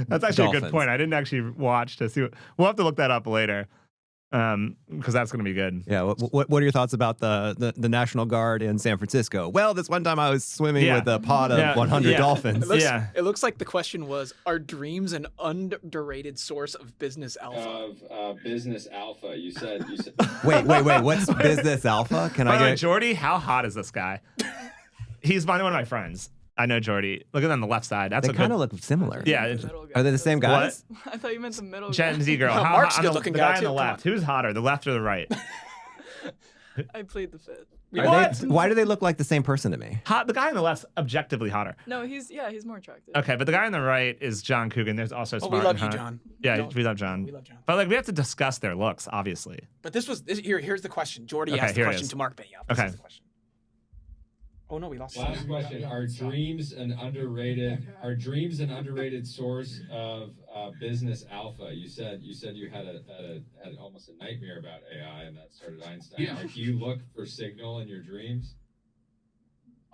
S1: That's actually a good point. I didn't actually watch to see. We'll have to look that up later. Because that's going to be good.
S2: Yeah. What are your thoughts about the National Guard in San Francisco? Well, this one time I was swimming with a pod of 100 dolphins.
S6: It looks like the question was: are dreams an underrated source of business alpha?
S7: Business alpha. You said.
S2: Wait. What's business alpha? Can I get
S1: Jordy? How hot is this guy? He's one of my friends. I know Jordy. Look at on the left side.
S2: They kind of look similar.
S1: Yeah.
S2: Are they the same guys?
S5: I thought you meant the middle
S1: Gen
S5: guy.
S1: Z girl.
S6: Mark's good looking
S1: the guy on the left. Who's hotter, the left or the right?
S5: I plead the fifth.
S2: Why do they look like the same person to me?
S1: The guy on the left's objectively hotter.
S5: No, he's more attractive.
S1: Okay, but the guy on the right is John Coogan. There's also smart.
S6: We love you,
S1: and
S6: John.
S1: Yeah, we love John.
S6: We love John.
S1: But we have to discuss their looks, obviously.
S6: But here's the question. Jordy asked the question to Mark Benioff. This is the question. Oh no, we lost.
S7: Last question: Are dreams an underrated source of business alpha? You said you had almost a nightmare about AI, and that started Einstein.
S8: Yeah.
S7: Do you look for signal in your dreams?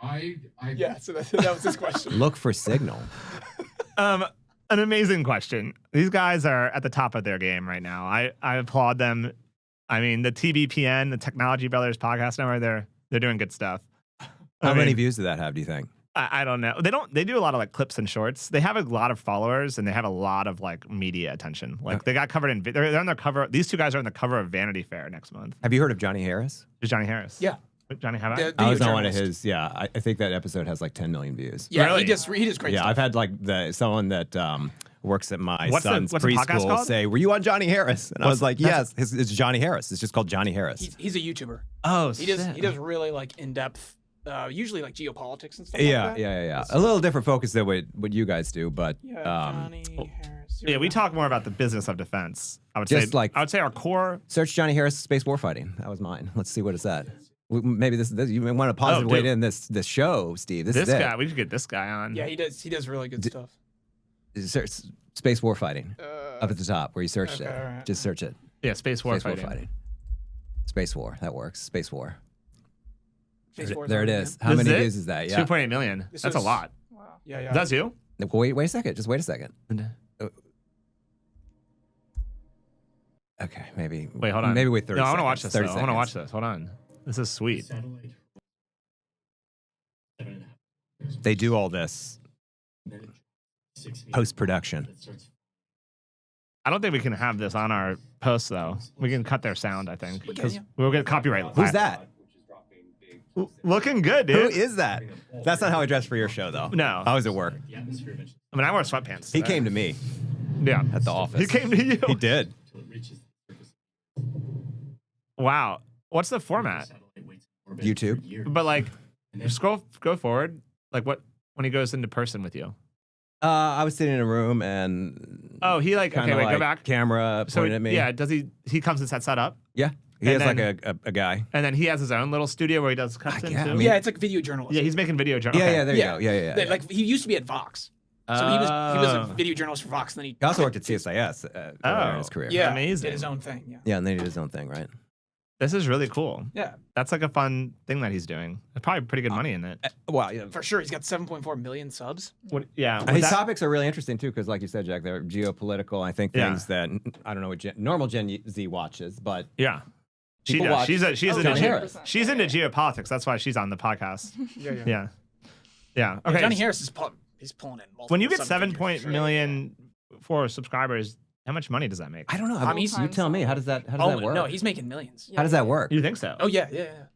S6: So that was his question.
S2: Look for signal.
S1: An amazing question. These guys are at the top of their game right now. I applaud them. I mean, the TBPN, the Technology Brothers Podcast Network, they're doing good stuff.
S2: How many views do that have, do you think?
S1: I don't know. They do a lot of clips and shorts. They have a lot of followers and they have a lot of media attention. They got covered in. They're on the cover. These two guys are on the cover of Vanity Fair next month.
S2: Have you heard of Johnny Harris?
S1: Who's Johnny Harris?
S6: Yeah.
S1: Johnny Harris.
S2: I was on one of his. Yeah, I think that episode has 10 million views.
S6: Yeah,
S1: really?
S6: he does great
S2: Yeah,
S6: stuff.
S2: I've had someone that works at my son's
S1: what's the podcast
S2: preschool
S1: called?
S2: say, "Were you on Johnny Harris?" And I was like, "Yes." It's Johnny Harris. It's just called Johnny Harris.
S6: He's a YouTuber.
S1: Oh,
S6: He does really in depth. Usually geopolitics and stuff.
S2: Yeah,
S6: like that.
S2: yeah. A little different focus than what you guys do, but
S6: Yeah, Johnny Harris.
S1: Yeah, we talk more about the business of defense. I would
S2: Just
S1: say, I would say our core.
S2: search Johnny Harris space warfighting. That was mine. Let's see what it's at. Maybe this you may want a positive way to end this show, Steve. This is
S1: guy. We should get this guy on.
S6: Yeah, he does really good stuff.
S2: Search space warfighting up at the top where you searched it.
S6: Right.
S2: Just search it.
S1: Yeah, space war
S2: Space
S1: fighting.
S2: warfighting. Space war. That works. Space war.
S6: Space War
S2: There it
S6: on
S2: is. How
S1: This
S2: many
S1: is it?
S2: views is that? Yeah.
S1: 2.8 million.
S6: This
S1: That's a
S6: is-
S1: lot.
S6: Wow. Yeah.
S1: That's you?
S2: Wait a second. Just wait a second. Okay, maybe.
S1: Wait, hold on.
S2: Maybe wait 30
S1: No, I
S2: seconds.
S1: want to watch this.
S2: 30
S1: I want to watch
S2: seconds.
S1: this. Hold on. This is sweet.
S2: They do all this post-production.
S1: I don't think we can have this on our post though. We can cut their sound, I think,
S6: can,
S1: because
S6: yeah.
S1: we'll get copyright.
S2: Who's that?
S1: Looking good,
S2: Who
S1: dude.
S2: is that? That's not how I dress for your show, though.
S1: No.
S2: I was at work.
S1: I mean, I wear sweatpants.
S2: He came to me
S1: Yeah.
S2: at the office.
S1: He came to you.
S2: He did.
S1: Wow. What's the format?
S2: YouTube.
S1: But like, go forward. Like what when he goes into person with you?
S2: I was sitting in a room and
S1: he like
S2: kinda
S1: okay, wait,
S2: like
S1: go back.
S2: camera pointed at me.
S1: Yeah, does he comes and sets that up?
S2: Yeah. He
S1: And
S2: has
S1: then-
S2: like a guy.
S1: And then he has his own little studio where he does cuts in
S2: yeah,
S1: too.
S2: I mean-
S6: Yeah, it's like video journalism.
S1: Yeah, he's making video journal.
S2: Yeah, there you go. Yeah.
S6: Like he used to be at Vox, so he was a video journalist for Vox. And then he
S2: He also worked at CSIS earlier in his career.
S6: yeah,
S1: amazing.
S6: did his own thing. Yeah,
S2: Yeah, and then he did his own thing, right?
S1: This is really cool.
S6: yeah,
S1: That's like a fun thing that he's doing. There's probably pretty good money in it.
S2: Well, yeah.
S6: for sure. He's got 7.4 million subs.
S1: Yeah.
S2: And his topics are really interesting too, because like you said, Jack, they're geopolitical. I think
S1: Yeah.
S2: things that I don't know what normal Gen Z watches, but
S1: Yeah. She
S2: people
S1: does.
S2: watch-
S1: She's into
S2: Johnny Harris.
S1: she's into geopolitics. That's why she's on the podcast.
S6: Yeah.
S1: Yeah.
S6: Okay.
S1: Okay.
S6: Johnny Harris is he's pulling in. Multiple
S1: When you get
S6: sub-figures.
S1: 7 million for subscribers, how much money does that make?
S2: I don't know.
S6: I mean,
S2: you tell me. How does that work?
S6: No, he's making millions.
S2: How does that work?
S1: You think so?
S6: Oh yeah.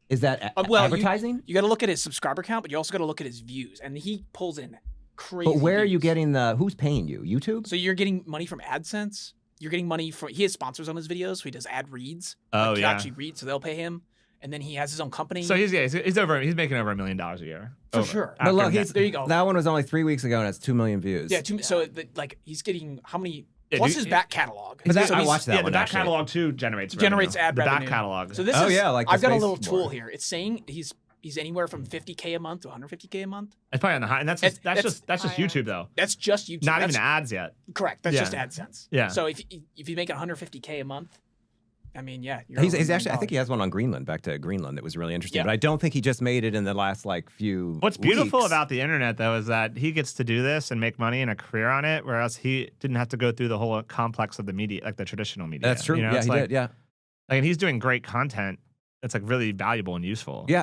S2: Is that
S6: Well,
S2: advertising?
S6: You got to look at his subscriber count, but you also got to look at his views, and he pulls in crazy.
S2: But where are you
S6: views.
S2: getting who's paying you? YouTube?
S6: So you're getting money from AdSense. You're getting money from. He has sponsors on his videos, so he does ad reads.
S1: Oh,
S6: Like, he
S1: yeah.
S6: actually reads, so they'll pay him, and then he has his own company.
S1: So he's making over $1 million a year.
S6: For
S1: Over.
S6: sure.
S2: But look,
S1: After
S6: there you go.
S2: That one was only 3 weeks ago, and it's 2 million views.
S6: Yeah, so like he's getting how many?
S1: Yeah,
S6: Plus
S1: dude,
S6: his back catalog.
S2: But that-
S6: So
S2: I
S6: he's-
S2: watched that
S1: yeah,
S2: one
S1: the back
S2: actually.
S1: catalog too generates
S6: Generates
S1: revenue.
S6: ad
S1: the
S6: revenue.
S1: back catalog.
S6: So this
S2: Oh,
S6: is.
S2: yeah, like the
S6: I've got a
S2: space
S6: little tool
S2: board.
S6: here. It's saying he's anywhere from 50K a month to 150K a month.
S1: It's probably on the high, and that's just,
S6: It's-
S1: that's just
S5: higher.
S1: YouTube though.
S6: That's just YouTube.
S1: Not
S6: That's
S1: even ads yet.
S6: correct. That's
S1: Yeah.
S6: just AdSense.
S1: Yeah.
S6: So if you make 150K a month, I mean, yeah, you're
S2: He's
S6: over $1 million.
S2: actually. I think he has one on Greenland. Back to Greenland, that was really interesting.
S6: Yeah.
S2: But I don't think he just made it in the last few.
S1: What's beautiful
S2: weeks.
S1: about the internet though is that he gets to do this and make money and a career on it, whereas he didn't have to go through the whole complex of the media, like the traditional media.
S2: That's true.
S1: You know,
S2: Yeah,
S1: it's
S2: he
S1: like,
S2: did. Yeah,
S1: and he's doing great content that's like really valuable and useful.
S2: yeah,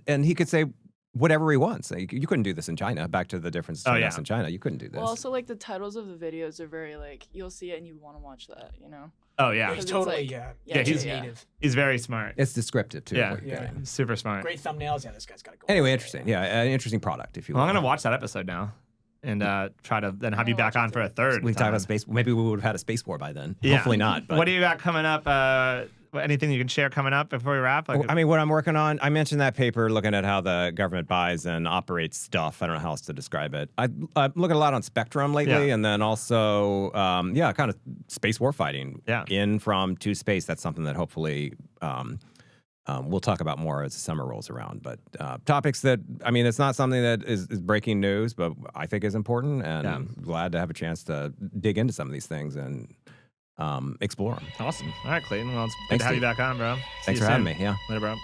S2: and he could say whatever he wants. Like, you couldn't do this in China. Back to the difference between us and China. You couldn't do this.
S5: Well, also like the titles of the videos are very like you'll see it and you want to watch that, you know.
S1: Oh yeah.
S6: He's
S5: Because it's
S6: totally
S5: like-
S6: yeah.
S1: Yeah, he's-
S6: native.
S1: He's very smart.
S2: It's descriptive too.
S1: Yeah.
S2: what you're
S6: Yeah.
S2: getting.
S1: He's super smart.
S6: Great thumbnails. Yeah, this guy's got to go.
S2: Anyway, interesting. Yeah, an interesting product. If you
S1: Well,
S2: will.
S1: I'm gonna watch that episode now and try to then have you
S5: gonna
S1: back
S5: watch
S1: on
S5: it
S1: for a
S5: too.
S1: third.
S2: We talked
S1: time.
S2: about space. Maybe we would have had a space war by then.
S1: Yeah.
S2: Hopefully not. But.
S1: What do you got coming up? Anything you can share coming up before we wrap? Like,
S2: I mean, what I'm working on, I mentioned that paper looking at how the government buys and operates stuff. I don't know how else to describe it. I look at a lot on Spectrum lately,
S1: Yeah.
S2: and then also, kind of space warfighting.
S1: Yeah.
S2: In from to space. That's something that hopefully we'll talk about more as the summer rolls around. But topics that, I mean, it's not something that is breaking news, but I think is important, and
S1: Yeah.
S2: I'm glad to have a chance to dig into some of these things and explore them.
S1: awesome. All right, Clayton. Well, it's good
S2: Thanks,
S1: to have you
S2: Steve.
S1: back on, bro. See
S2: Thanks
S1: you
S2: for having
S1: soon.
S2: me. Yeah.
S1: Later, bro.